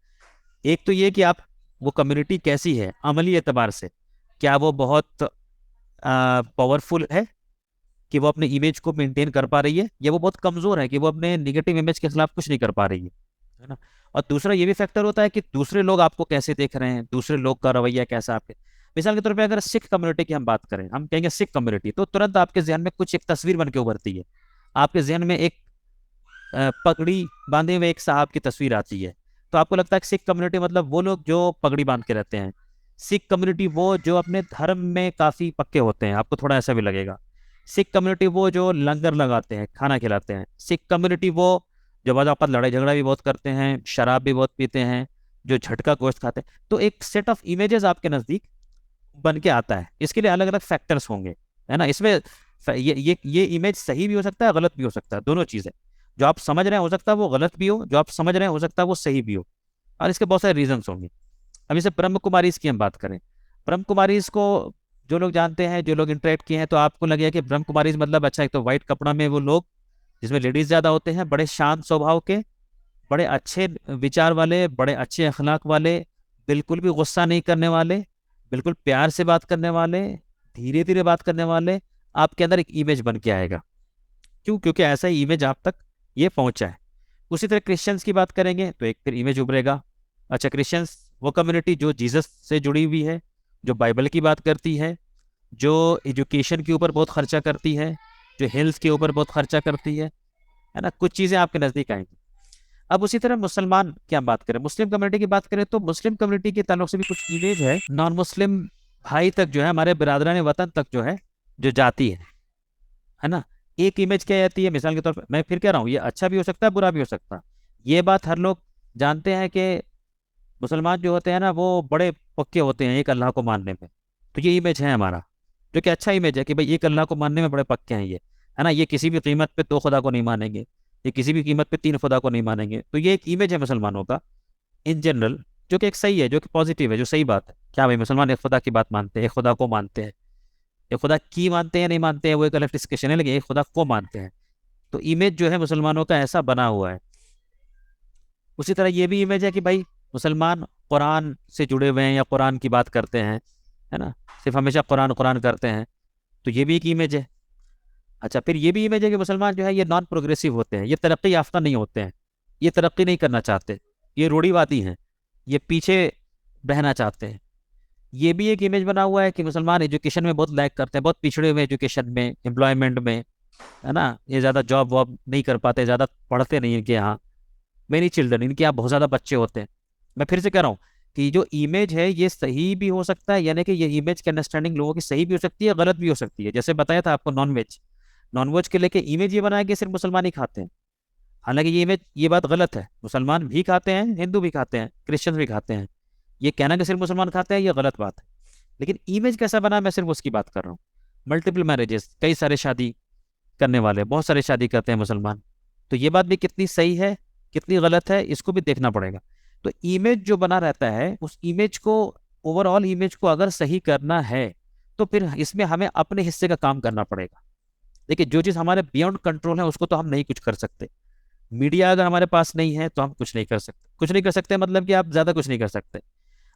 एक तो ये कि आप वो कम्युनिटी कैसी है अमली एतबार से, क्या वो बहुत पावरफुल है कि वो अपने इमेज को मेंटेन कर पा रही है, या वो बहुत कमजोर है कि वो अपने निगेटिव इमेज के खिलाफ कुछ नहीं कर पा रही है ना। और दूसरा ये भी फैक्टर होता है कि दूसरे लोग आपको कैसे देख रहे हैं, दूसरे लोग का रवैया कैसा आपके। मिसाल के तौर पे अगर सिख कम्युनिटी की हम बात करें, हम कहेंगे सिख कम्युनिटी, तो तुरंत आपके जहन में कुछ एक तस्वीर बन के उभरती है, आपके जहन में एक पगड़ी बांधे हुए एक साहब की तस्वीर आती है। तो आपको लगता है कि सिख कम्युनिटी मतलब वो लोग जो पगड़ी बांध के रहते हैं, सिख कम्युनिटी वो जो अपने धर्म में काफ़ी पक्के होते हैं, आपको थोड़ा ऐसा भी लगेगा। सिख कम्युनिटी वो जो लंगर लगाते हैं, खाना खिलाते हैं। सिख कम्युनिटी वो जो बाद आपस लड़ाई झगड़ा भी बहुत करते हैं, शराब भी बहुत पीते हैं, जो झटका गोश्त खाते हैं। तो एक सेट ऑफ इमेजेस आपके नज़दीक बन के आता है, इसके लिए अलग अलग फैक्टर्स होंगे, है ना। इसमें ये इमेज सही भी हो सकता है, गलत भी हो सकता है, दोनों चीज़ें। जो आप समझ रहे हैं हो सकता है वो गलत भी हो, जो आप समझ रहे हैं हो सकता है वो सही भी हो, और इसके बहुत सारे रीजंस होंगे। अब जैसे ब्रह्म कुमारीज की हम बात करें, ब्रह्म कुमारीज को जो लोग जानते हैं, जो लोग इंटरेक्ट किए हैं, तो आपको लगेगा कि ब्रह्म कुमारीज मतलब अच्छा एक तो वाइट कपड़ा में वो लोग जिसमें लेडीज ज़्यादा होते हैं, बड़े शांत स्वभाव के, बड़े अच्छे विचार वाले, बड़े अच्छे अखलाक वाले, बिल्कुल भी गुस्सा नहीं करने वाले, बिल्कुल प्यार से बात करने वाले, धीरे धीरे बात करने वाले, आपके अंदर एक इमेज बन के आएगा। क्यों? क्योंकि ऐसा ही इमेज आप तक ये पहुंचा है। उसी तरह क्रिश्चियंस की बात करेंगे तो एक फिर इमेज उभरेगा। अच्छा, क्रिश्चियंस वो कम्युनिटी जो जीसस से जुड़ी हुई है, जो बाइबल की बात करती है, जो एजुकेशन के ऊपर बहुत खर्चा करती है, जो हेल्थ के ऊपर बहुत खर्चा करती है ना, कुछ चीज़ें आपके नज़दीक आएंगी। अब उसी तरह मुसलमान की हम बात करें, मुस्लिम कम्युनिटी की बात करें, तो मुस्लिम कम्युनिटी के ताल्लुक से भी कुछ इमेज है नॉन मुस्लिम भाई तक जो है, हमारे बिरादरान वतन तक जो है, जो जाती है ना। एक इमेज क्या आती है, मिसाल के तौर पर मैं फिर कह रहा हूँ, ये अच्छा भी हो सकता है, बुरा भी हो सकता है। ये बात हर लोग जानते हैं कि मुसलमान जो होते हैं ना, वो बड़े पक्के होते हैं एक अल्लाह को मानने में। तो ये इमेज है हमारा, जो कि अच्छा इमेज है कि भाई एक अल्लाह को मानने में बड़े पक्के हैं ये, है ना। ये किसी भी कीमत पे 2 खुदा को नहीं मानेंगे, ये किसी भी कीमत पे 3 खुदा को नहीं मानेंगे। तो ये एक इमेज है मुसलमानों का इन जनरल, जो कि एक सही है, जो कि पॉजिटिव है, जो सही बात है। क्या भाई मुसलमान एक खुदा की बात मानते हैं, एक खुदा को मानते हैं। एक खुदा की मानते हैं नहीं मानते हैं वो एक अलग डिस्कशन है, लेकिन एक खुदा को मानते हैं। तो इमेज जो है मुसलमानों का ऐसा बना हुआ है। उसी तरह ये भी इमेज है कि भाई मुसलमान कुरान से जुड़े हुए हैं या कुरान की बात करते हैं, है ना, सिर्फ हमेशा कुरान कुरान करते हैं। तो ये भी एक इमेज है। अच्छा, फिर ये भी इमेज है कि मुसलमान जो है ये नॉन प्रोग्रेसिव होते हैं, ये तरक्की याफ्ता नहीं होते हैं, ये तरक्की नहीं करना चाहते, ये रूढ़िवादी हैं, ये पीछे बहना चाहते हैं। ये भी एक इमेज बना हुआ है कि मुसलमान एजुकेशन में बहुत लैग करते हैं, बहुत पिछड़े हुए एजुकेशन में, एम्प्लॉयमेंट में, है ना। ये ज़्यादा जॉब वॉब नहीं कर पाते, ज़्यादा पढ़ते नहीं इनके यहाँ। मेनी चिल्ड्रन, इनके यहाँ बहुत ज़्यादा बच्चे होते हैं। मैं फिर से कह रहा हूँ कि जो इमेज है ये सही भी हो सकता है, यानी कि ये इमेज की अंडरस्टैंडिंग लोगों की सही भी हो सकती है, गलत भी हो सकती है। जैसे बताया था आपको नॉन वेज के लेके इमेज ये बनाया कि सिर्फ मुसलमान ही खाते हैं। हालांकि ये इमेज, ये बात गलत है, मुसलमान भी खाते हैं, हिंदू भी खाते हैं, क्रिश्चियन भी खाते हैं। ये कहना कि सिर्फ मुसलमान खाते हैं, ये गलत बात है। लेकिन इमेज कैसा बना, मैं सिर्फ उसकी बात कर रहा हूँ। मल्टीपल मैरिजेस, कई सारे शादी करने वाले, बहुत सारे शादी करते हैं मुसलमान। तो ये बात भी कितनी सही है, कितनी गलत है, इसको भी देखना पड़ेगा। तो इमेज जो बना रहता है, उस इमेज को, ओवरऑल इमेज को अगर सही करना है तो फिर इसमें हमें अपने हिस्से का काम करना पड़ेगा। देखिए, जो चीज़ हमारे बियॉन्ड कंट्रोल है उसको तो हम नहीं कुछ कर सकते। मीडिया अगर हमारे पास नहीं है तो हम कुछ नहीं कर सकते। कुछ नहीं कर सकते मतलब कि आप ज़्यादा कुछ नहीं कर सकते।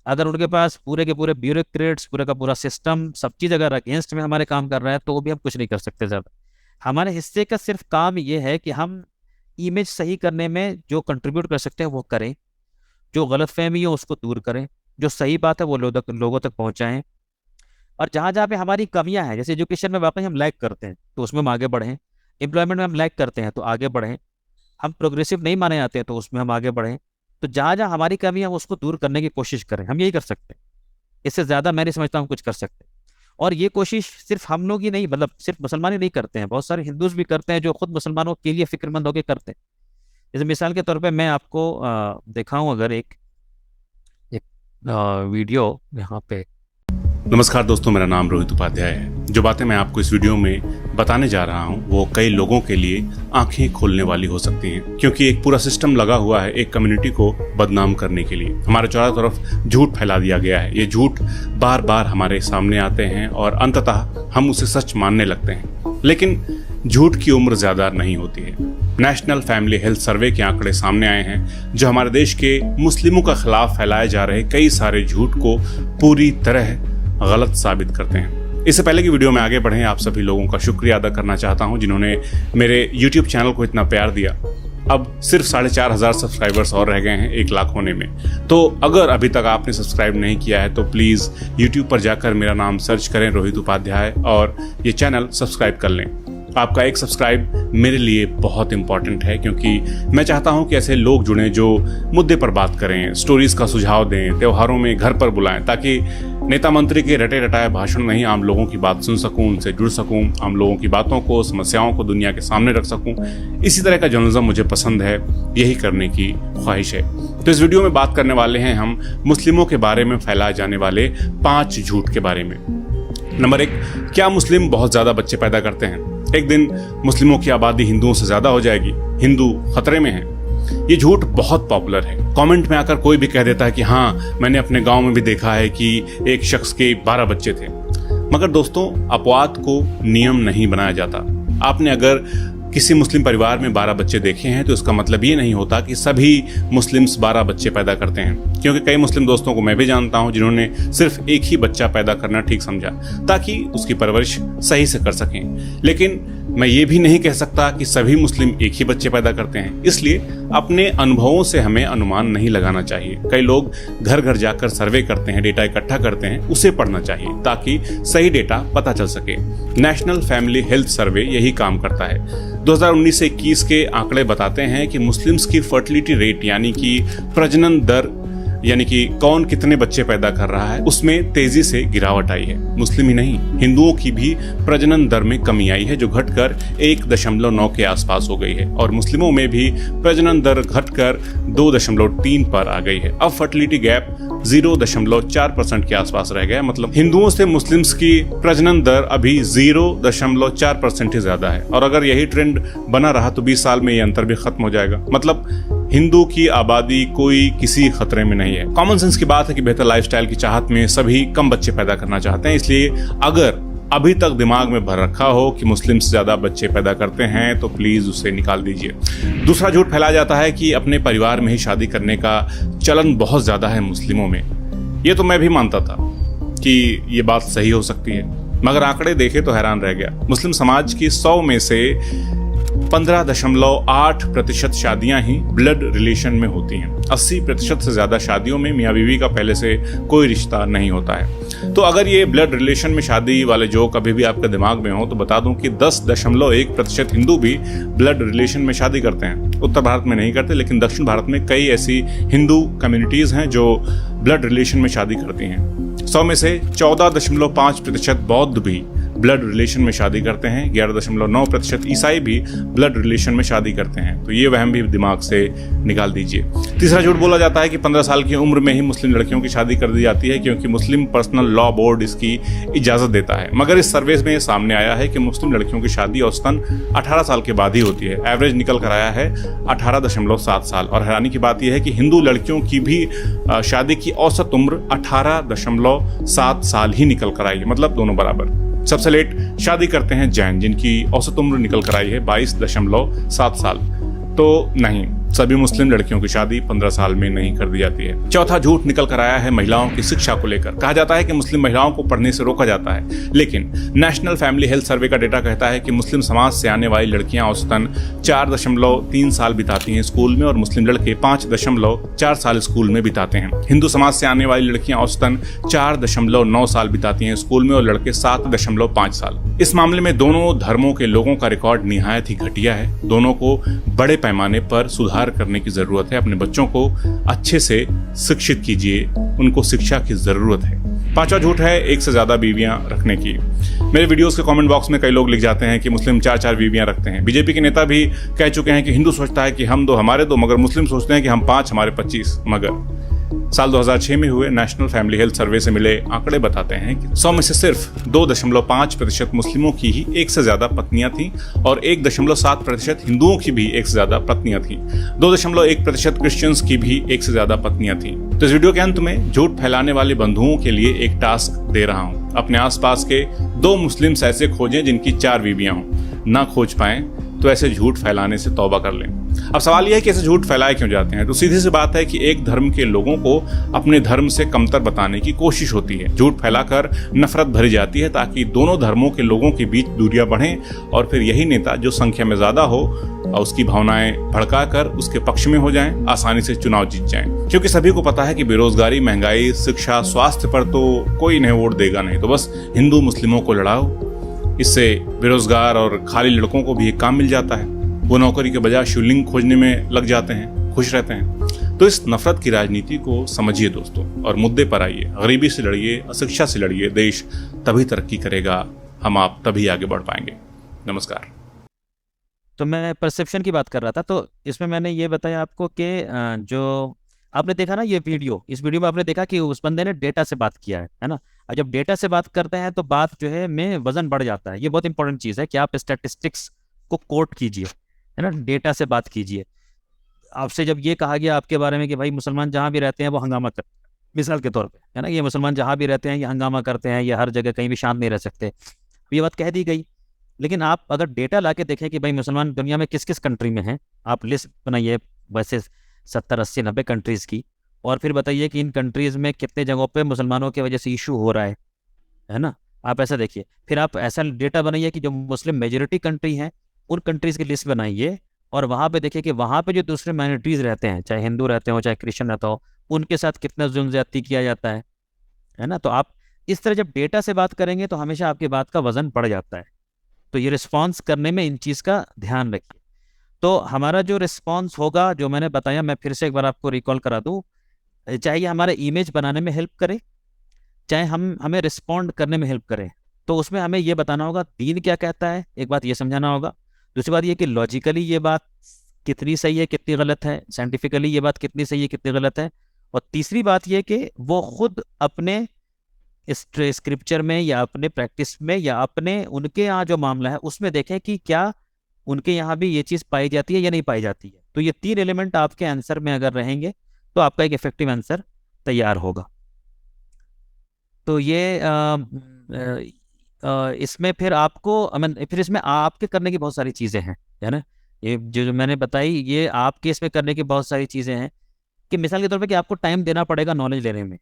अगर उनके पास पूरे के पूरे ब्यूरोक्रेट्स, पूरे का पूरा सिस्टम, सब चीज़ अगर अगेंस्ट में हमारे काम कर रहा है तो भी हम कुछ नहीं कर सकते ज़्यादा। हमारे हिस्से का सिर्फ काम ये है कि हम इमेज सही करने में जो कंट्रीब्यूट कर सकते हैं वो करें, जो गलतफहमी हो उसको दूर करें, जो सही बात है वो लोगों तक पहुँचाएँ। और जहाँ जहाँ पे हमारी कमियाँ हैं, जैसे एजुकेशन में वाकई हम लैग करते हैं तो उसमें हम आगे बढ़ें, एम्प्लॉयमेंट में हम लैग करते हैं तो आगे बढ़ें, हम प्रोग्रेसिव नहीं माने जाते हैं तो उसमें हम आगे बढ़ें। तो जहाँ जहाँ हमारी कमी है उसको दूर करने की कोशिश करें, हम यही कर सकते हैं। इससे ज़्यादा मैं नहीं समझता हम कुछ कर सकते। और ये कोशिश सिर्फ हम लोग ही नहीं, मतलब सिर्फ मुसलमान ही नहीं करते हैं, बहुत सारे हिंदूज भी करते हैं जो खुद मुसलमानों के लिए फिक्रमंद होकर करते हैं। जैसे मिसाल के तौर पे मैं आपको दिखाऊं अगर एक वीडियो यहाँ पे। नमस्कार दोस्तों, मेरा नाम रोहित उपाध्याय है। जो बातें मैं आपको इस वीडियो में बताने जा रहा हूं वो कई लोगों के लिए आंखें खोलने वाली हो सकती हैं, क्योंकि एक पूरा सिस्टम लगा हुआ है एक कम्युनिटी को बदनाम करने के लिए। हमारे चारों तरफ झूठ फैला दिया गया है। ये झूठ बार बार हमारे सामने आते हैं और अंततः हम उसे सच मानने लगते हैं। लेकिन झूठ की उम्र ज्यादा नहीं होती है। नेशनल फैमिली हेल्थ सर्वे के आंकड़े सामने आए हैं जो हमारे देश के मुस्लिमों के खिलाफ फैलाए जा रहे कई सारे झूठ को पूरी तरह गलत साबित करते हैं। इससे पहले की वीडियो में आगे बढ़ें, आप सभी लोगों का शुक्रिया अदा करना चाहता हूं जिन्होंने मेरे YouTube चैनल को इतना प्यार दिया। अब सिर्फ 4,500 सब्सक्राइबर्स और रह गए हैं 1 लाख होने में। तो अगर अभी तक आपने सब्सक्राइब नहीं किया है तो प्लीज़ YouTube पर जाकर मेरा नाम सर्च करें रोहित उपाध्याय और ये चैनल सब्सक्राइब कर लें। आपका एक सब्सक्राइब मेरे लिए बहुत इंपॉर्टेंट है, क्योंकि मैं चाहता हूं कि ऐसे लोग जुड़ें जो मुद्दे पर बात करें, स्टोरीज का सुझाव दें, त्योहारों में घर पर बुलाएं, ताकि नेता मंत्री के रटे रटाए भाषण नहीं, आम लोगों की बात सुन सकूं, उनसे जुड़ सकूं, आम लोगों की बातों को, समस्याओं को दुनिया के सामने रख सकूं। इसी तरह का जर्नलिज्म मुझे पसंद है, यही करने की ख्वाहिश है। तो इस वीडियो में बात करने वाले हैं हम मुस्लिमों के बारे में फैलाए जाने वाले 5 झूठ के बारे में। नंबर 1, क्या मुस्लिम बहुत ज्यादा बच्चे पैदा करते हैं? एक दिन मुस्लिमों की आबादी हिंदुओं से ज्यादा हो जाएगी, हिंदू खतरे में हैं। ये झूठ बहुत पॉपुलर है। कमेंट में आकर कोई भी कह देता है कि हाँ, मैंने अपने गांव में भी देखा है कि एक शख्स के 12 बच्चे थे। मगर दोस्तों, अपवाद को नियम नहीं बनाया जाता। आपने अगर किसी मुस्लिम परिवार में 12 बच्चे देखे हैं तो इसका मतलब ये नहीं होता कि सभी मुस्लिम्स 12 बच्चे पैदा करते हैं, क्योंकि कई मुस्लिम दोस्तों को मैं भी जानता हूं जिन्होंने सिर्फ एक ही बच्चा पैदा करना ठीक समझा ताकि उसकी परवरिश सही से कर सकें। लेकिन मैं ये भी नहीं कह सकता कि सभी मुस्लिम एक ही बच्चे पैदा करते हैं, इसलिए अपने अनुभवों से हमें अनुमान नहीं लगाना चाहिए। कई लोग घर घर जाकर सर्वे करते हैं, डेटा इकट्ठा करते हैं, उसे पढ़ना चाहिए ताकि सही डेटा पता चल सके। नेशनल फैमिली हेल्थ सर्वे यही काम करता है। 2019 से 21 के आंकड़े बताते हैं कि मुस्लिम्स की फर्टिलिटी रेट यानी कि प्रजनन दर, यानी कि कौन कितने बच्चे पैदा कर रहा है, उसमें तेजी से गिरावट आई है। मुस्लिम ही नहीं, हिंदुओं की भी प्रजनन दर में कमी आई है, जो घटकर 1.9 के आसपास हो गई है, और मुस्लिमों में भी प्रजनन दर घटकर 2.3 पर आ गई है। अब फर्टिलिटी गैप 0.4% के आसपास रह गया। मतलब हिंदुओं से मुस्लिम्स की प्रजनन दर अभी 0.4% ही ज्यादा है, और अगर यही ट्रेंड बना रहा तो 20 साल में ये अंतर भी खत्म हो जाएगा। मतलब हिंदू की आबादी कोई किसी खतरे में नहीं है। कॉमन सेंस की बात है कि बेहतर लाइफस्टाइल की चाहत में सभी कम बच्चे पैदा करना चाहते हैं, इसलिए अगर अभी तक दिमाग में भर रखा हो कि मुस्लिम से ज्यादा बच्चे पैदा करते हैं तो प्लीज उसे निकाल दीजिए। दूसरा झूठ फैलाया जाता है कि अपने परिवार में ही शादी करने का चलन बहुत ज्यादा है मुस्लिमों में। ये तो मैं भी मानता था कि ये बात सही हो सकती है, मगर आंकड़े देखे तो हैरान रह गया। मुस्लिम समाज की 100 में से 15.8% शादियां ही ब्लड रिलेशन में होती हैं। 80% से ज्यादा शादियों में मियाँ बीवी का पहले से कोई रिश्ता नहीं होता है। तो अगर ये ब्लड रिलेशन में शादी वाले जोक अभी भी आपके दिमाग में हो तो बता दूं कि 10.1% हिंदू भी ब्लड रिलेशन में शादी करते हैं। उत्तर भारत में नहीं करते, लेकिन दक्षिण भारत में कई ऐसी हिंदू कम्युनिटीज हैं जो ब्लड रिलेशन में शादी करती हैं। 100 में से 14.5% बौद्ध भी ब्लड रिलेशन में शादी करते हैं। 11.9% ईसाई भी ब्लड रिलेशन में शादी करते हैं। तो ये वहम भी दिमाग से निकाल दीजिए। तीसरा झूठ बोला जाता है कि 15 साल की उम्र में ही मुस्लिम लड़कियों की शादी कर दी जाती है, क्योंकि मुस्लिम पर्सनल लॉ बोर्ड इसकी इजाजत देता है। मगर इस सर्वे में सामने आया है कि मुस्लिम लड़कियों की शादी औसतन 18 साल के बाद ही होती है। एवरेज निकल कर आया है 18.7 साल। और हैरानी की बात यह है कि हिंदू लड़कियों की भी शादी की औसत उम्र 18.7 साल ही निकल कर आई है, मतलब दोनों बराबर। सबसे लेट शादी करते हैं जैन, जिनकी औसत उम्र निकल कर आई है 22.7 साल। तो नहीं, सभी मुस्लिम लड़कियों की शादी 15 साल में नहीं कर दी जाती है। चौथा झूठ निकल कर आया है महिलाओं की शिक्षा को लेकर। कहा जाता है कि मुस्लिम महिलाओं को पढ़ने से रोका जाता है, लेकिन नेशनल फैमिली हेल्थ सर्वे का डेटा कहता है कि मुस्लिम समाज से आने वाली लड़कियां औसतन 4.3 साल बिताती हैं स्कूल में, और मुस्लिम लड़के 5.4 साल स्कूल में बिताते हैं। हिंदू समाज से आने वाली लड़कियां औसतन 4.9 साल बिताती हैं स्कूल में, और लड़के 7.5 साल। इस मामले में दोनों धर्मों के लोगों का रिकॉर्ड निहायत ही घटिया है। दोनों को बड़े पैमाने पर सुधार करने की जरूरत है। अपने बच्चों को अच्छे से शिक्षित कीजिए, उनको शिक्षा की जरूरत है। पांचवा झूठ है एक से ज्यादा बीवियां रखने की। मेरे वीडियोस के कमेंट बॉक्स में कई लोग लिख जाते हैं कि मुस्लिम 4 बीवियां रखते हैं। बीजेपी के नेता भी कह चुके हैं कि हिंदू सोचता है कि हम 2 हमारे 2, मगर मुस्लिम सोचते हैं कि हम 5 हमारे 25। मगर साल 2006 में हुए नेशनल फैमिली हेल्थ सर्वे से मिले आंकड़े बताते हैं कि 100 में से सिर्फ 2.5% मुस्लिमों की ही 1 से ज्यादा पत्नियां थीं, और 1.7% हिंदुओं की भी 1 से ज्यादा पत्नियां थीं। 2.1% क्रिश्चियंस की भी 1 से ज्यादा पत्नियां थीं। तो इस वीडियो के अंत में झूठ फैलाने वाले बंधुओं के लिए एक टास्क दे रहा हूं। अपने आसपास के 2 मुस्लिम्स ऐसे खोजें जिनकी 4 बीवियां हों। ना खोज पाएं तो ऐसे झूठ फैलाने से तौबा कर लें। अब सवाल यह है कि ऐसे झूठ फैलाए क्यों जाते हैं? तो सीधी सी बात है कि एक धर्म के लोगों को अपने धर्म से कमतर बताने की कोशिश होती है। झूठ फैलाकर नफरत भरी जाती है ताकि दोनों धर्मों के लोगों के बीच दूरियां बढ़ें, और फिर यही नेता जो संख्या में ज्यादा हो उसकी भावनाएं भड़काकर उसके पक्ष में हो जाएं, आसानी से चुनाव जीत जाएं। क्योंकि सभी को पता है कि बेरोजगारी, महंगाई, शिक्षा, स्वास्थ्य पर तो कोई इन्हें वोट देगा नहीं, तो बस हिंदू मुस्लिमों को लड़ाओ। इससे बेरोजगार और खाली लड़कों को भी एक काम मिल जाता है। वो नौकरी के बजाय शिवलिंग खोजने में लग जाते हैं, खुश रहते हैं। तो इस नफरत की राजनीति को समझिए दोस्तों, और मुद्दे पर आइए। गरीबी से लड़िए, अशिक्षा से लड़िए। देश तभी तरक्की करेगा, हम आप तभी आगे बढ़ पाएंगे। नमस्कार। तो मैं परसेप्शन की बात कर रहा था, तो इसमें मैंने ये बताया आपको कि जो आपने देखा ना ये वीडियो, इस वीडियो में आपने देखा कि उस बंदे ने डेटा से बात किया है ना। और जब डेटा से बात करते हैं तो बात जो है में वजन बढ़ जाता है। ये बहुत इंपॉर्टेंट चीज़ है कि आप स्टैटिस्टिक्स को कोट कीजिए, है ना, डेटा से बात कीजिए। आपसे जब ये कहा गया आपके बारे में कि भाई मुसलमान जहाँ भी रहते हैं वो हंगामा करते हैं, मिसाल के तौर पे, है ना, ये मुसलमान जहाँ भी रहते हैं ये हंगामा करते हैं, ये हर जगह कहीं भी शांत नहीं रह सकते, ये बात कह दी गई। लेकिन आप अगर डेटा ला के देखें कि भाई मुसलमान दुनिया में किस किस कंट्री में हैं, आप लिस्ट बनाइए वैसे 70, 80, 90 कंट्रीज़ की, और फिर बताइए कि इन कंट्रीज़ में कितने जगहों पे मुसलमानों की वजह से इशू हो रहा है ना। आप ऐसा देखिए, फिर आप ऐसा डेटा बनाइए कि जो मुस्लिम मेजोरिटी कंट्री हैं उन कंट्रीज की लिस्ट बनाइए, और वहाँ पे देखिए कि वहाँ पे जो दूसरे माइनॉरिटीज रहते हैं, चाहे हिंदू रहते हो चाहे क्रिश्चियन रहता हो, उनके साथ कितना जुल्म ज्यादती किया जाता है ना। तो आप इस तरह जब डेटा से बात करेंगे तो हमेशा आपकी बात का वजन बढ़ जाता है। तो ये रिस्पॉन्स करने में इन चीज़ का ध्यान रखिए। तो हमारा जो रिस्पॉन्स होगा, जो मैंने बताया, मैं फिर से एक बार आपको रिकॉल करा दूं, चाहे ये हमारे इमेज बनाने में हेल्प करे, चाहे हमें रिस्पॉन्ड करने में हेल्प करे, तो उसमें हमें ये बताना होगा दीन क्या कहता है, एक बात ये समझाना होगा। दूसरी बात ये कि लॉजिकली ये बात कितनी सही है कितनी गलत है, साइंटिफिकली ये बात कितनी सही है कितनी गलत है। और तीसरी बात ये कि वो खुद अपने इस स्क्रिप्चर में या अपने प्रैक्टिस में या अपने उनके यहाँ जो मामला है उसमें देखें कि क्या उनके यहाँ भी ये चीज़ पाई जाती है या नहीं पाई जाती है। तो ये 3 एलिमेंट आपके आंसर में अगर रहेंगे तो आपका एक इफेक्टिव आंसर तैयार होगा। तो ये इसमें फिर आपको फिर इसमें आपके करने की बहुत सारी चीज़ें हैं, है ना। ये जो मैंने बताई ये आपके इसमें करने की बहुत सारी चीज़ें हैं, कि मिसाल के तौर पे कि आपको टाइम देना पड़ेगा नॉलेज लेने में।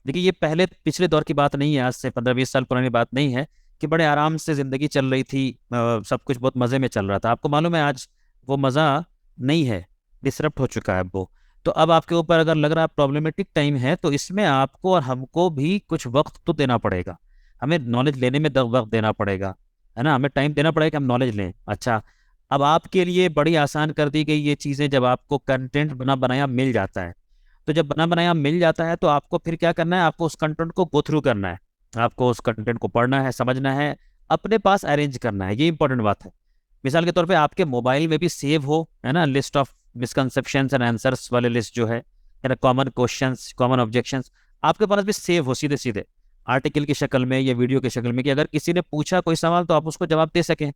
देखिए ये पहले पिछले दौर की बात नहीं है, आज से 15-20 साल पुरानी बात नहीं है, कि बड़े आराम से ज़िंदगी चल रही थी, सब कुछ बहुत मज़े में चल रहा था। आपको मालूम है आज वो मज़ा नहीं है, डिसरप्ट हो चुका है अब वो। तो अब आपके ऊपर अगर लग रहा है प्रॉब्लमेटिक टाइम है, तो इसमें आपको और हमको भी कुछ वक्त तो देना पड़ेगा, हमें नॉलेज लेने में वक्त देना पड़ेगा, है ना। हमें टाइम देना पड़ेगा कि हम नॉलेज लें। अच्छा, अब आपके लिए बड़ी आसान कर दी गई ये चीज़ें, जब आपको कंटेंट बना बनाया मिल जाता है, तो जब बना बनाया मिल जाता है तो आपको फिर क्या करना है, आपको उस कंटेंट को गो थ्रू करना है, आपको उस कंटेंट को पढ़ना है, समझना है, अपने पास अरेंज करना है। ये इंपॉर्टेंट बात है। मिसाल के तौर पे आपके मोबाइल में भी सेव हो, है ना, list of misconceptions and answers वाले लिस्ट जो है ना, कॉमन क्वेश्चंस कॉमन ऑब्जेक्शंस आपके पास भी सेव हो सीधे सीधे आर्टिकल की शक्ल में या वीडियो की शक्ल में, कि अगर किसी ने पूछा कोई सवाल तो आप उसको जवाब दे सकें,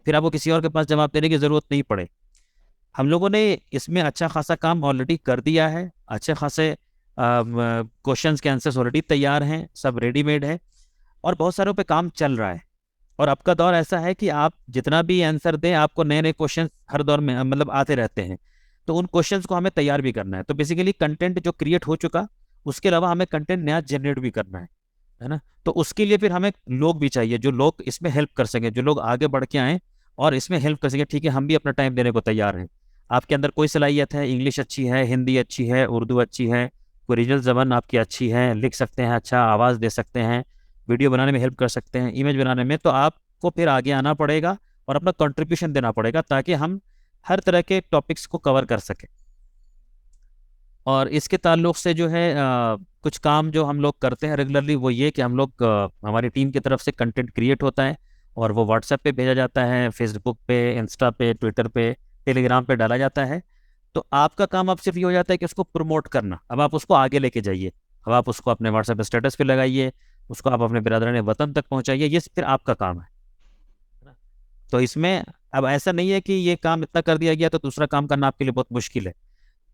फिर आपको किसी और के पास जवाब देने की जरूरत नहीं पड़े। हम लोगों ने इसमें अच्छा खासा काम ऑलरेडी कर दिया है, अच्छे खासे क्वेश्चंस के आंसर्स ऑलरेडी तैयार हैं, सब रेडीमेड है, और बहुत सारों पे काम चल रहा है। और अब का दौर ऐसा है कि आप जितना भी आंसर दें, आपको नए नए क्वेश्चन हर दौर में आते रहते हैं, तो उन क्वेश्चंस को हमें तैयार भी करना है। तो बेसिकली कंटेंट जो क्रिएट हो चुका, उसके अलावा हमें कंटेंट नया जनरेट भी करना है ना। तो उसके लिए फिर हमें लोग भी चाहिए, जो लोग इसमें हेल्प कर सकें, जो लोग आगे बढ़ के आएँ और इसमें हेल्प कर सकें। ठीक है, हम भी अपना टाइम देने को तैयार हैं। आपके अंदर कोई सलाहियत है, इंग्लिश अच्छी है, हिंदी अच्छी है, उर्दू अच्छी है, कोई रीजनल जबान आपकी अच्छी है, लिख सकते हैं, अच्छा आवाज़ दे सकते हैं, वीडियो बनाने में हेल्प कर सकते हैं, इमेज बनाने में, तो आपको फिर आगे आना पड़ेगा और अपना कंट्रीब्यूशन देना पड़ेगा, ताकि हम हर तरह के टॉपिक्स को कवर कर सकें। और इसके ताल्लुक से जो है कुछ काम जो हम लोग करते हैं रेगुलरली, वो ये कि हम लोग हमारी टीम की तरफ से कंटेंट क्रिएट होता है और वो व्हाट्सएप पे भेजा जाता है, फेसबुक पे, इंस्टा पे, ट्विटर पे, टेलीग्राम पे डाला जाता है। तो आपका काम अब सिर्फ ये हो जाता है कि उसको प्रमोट करना। अब आप उसको आगे लेके जाइए, अब आप उसको अपने व्हाट्सएप स्टेटस पे लगाइए, उसको आप अपने बिरादरान वतन तक पहुंचाइए, ये फिर आपका काम है ना? तो इसमें अब ऐसा नहीं है कि ये काम इतना कर दिया गया तो दूसरा काम करना आपके लिए बहुत मुश्किल है।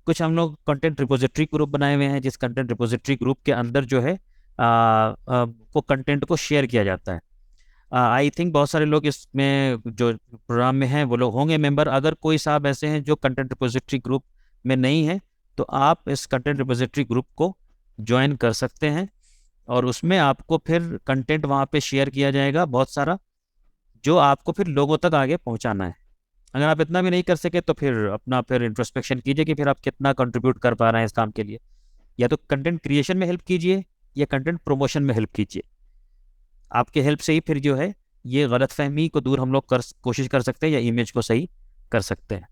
कुछ हम लोग कंटेंट रिपोजिटरी ग्रुप बनाए हुए हैं, जिस कंटेंट रिपोजिटरी ग्रुप के अंदर जो है वो कंटेंट को शेयर किया जाता है। आई थिंक बहुत सारे लोग इसमें जो प्रोग्राम में हैं वो लोग होंगे मेंबर। अगर कोई साहब ऐसे हैं जो कंटेंट रिपोजिटरी ग्रुप में नहीं है, तो आप इस कंटेंट रिपोजिटरी ग्रुप को ज्वाइन कर सकते हैं, और उसमें आपको फिर कंटेंट वहाँ पे शेयर किया जाएगा बहुत सारा, जो आपको फिर लोगों तक आगे पहुँचाना है। अगर आप इतना भी नहीं कर सके तो फिर अपना फिर इंट्रोस्पेक्शन कीजिए कि फिर आप कितना कंट्रीब्यूट कर पा रहे हैं इस काम के लिए। या तो कंटेंट क्रिएशन में हेल्प कीजिए या कंटेंट प्रमोशन में हेल्प कीजिए। आपके हेल्प से ही फिर जो है ये गलतफहमी को दूर हम लोग कोशिश कर सकते हैं या इमेज को सही कर सकते हैं।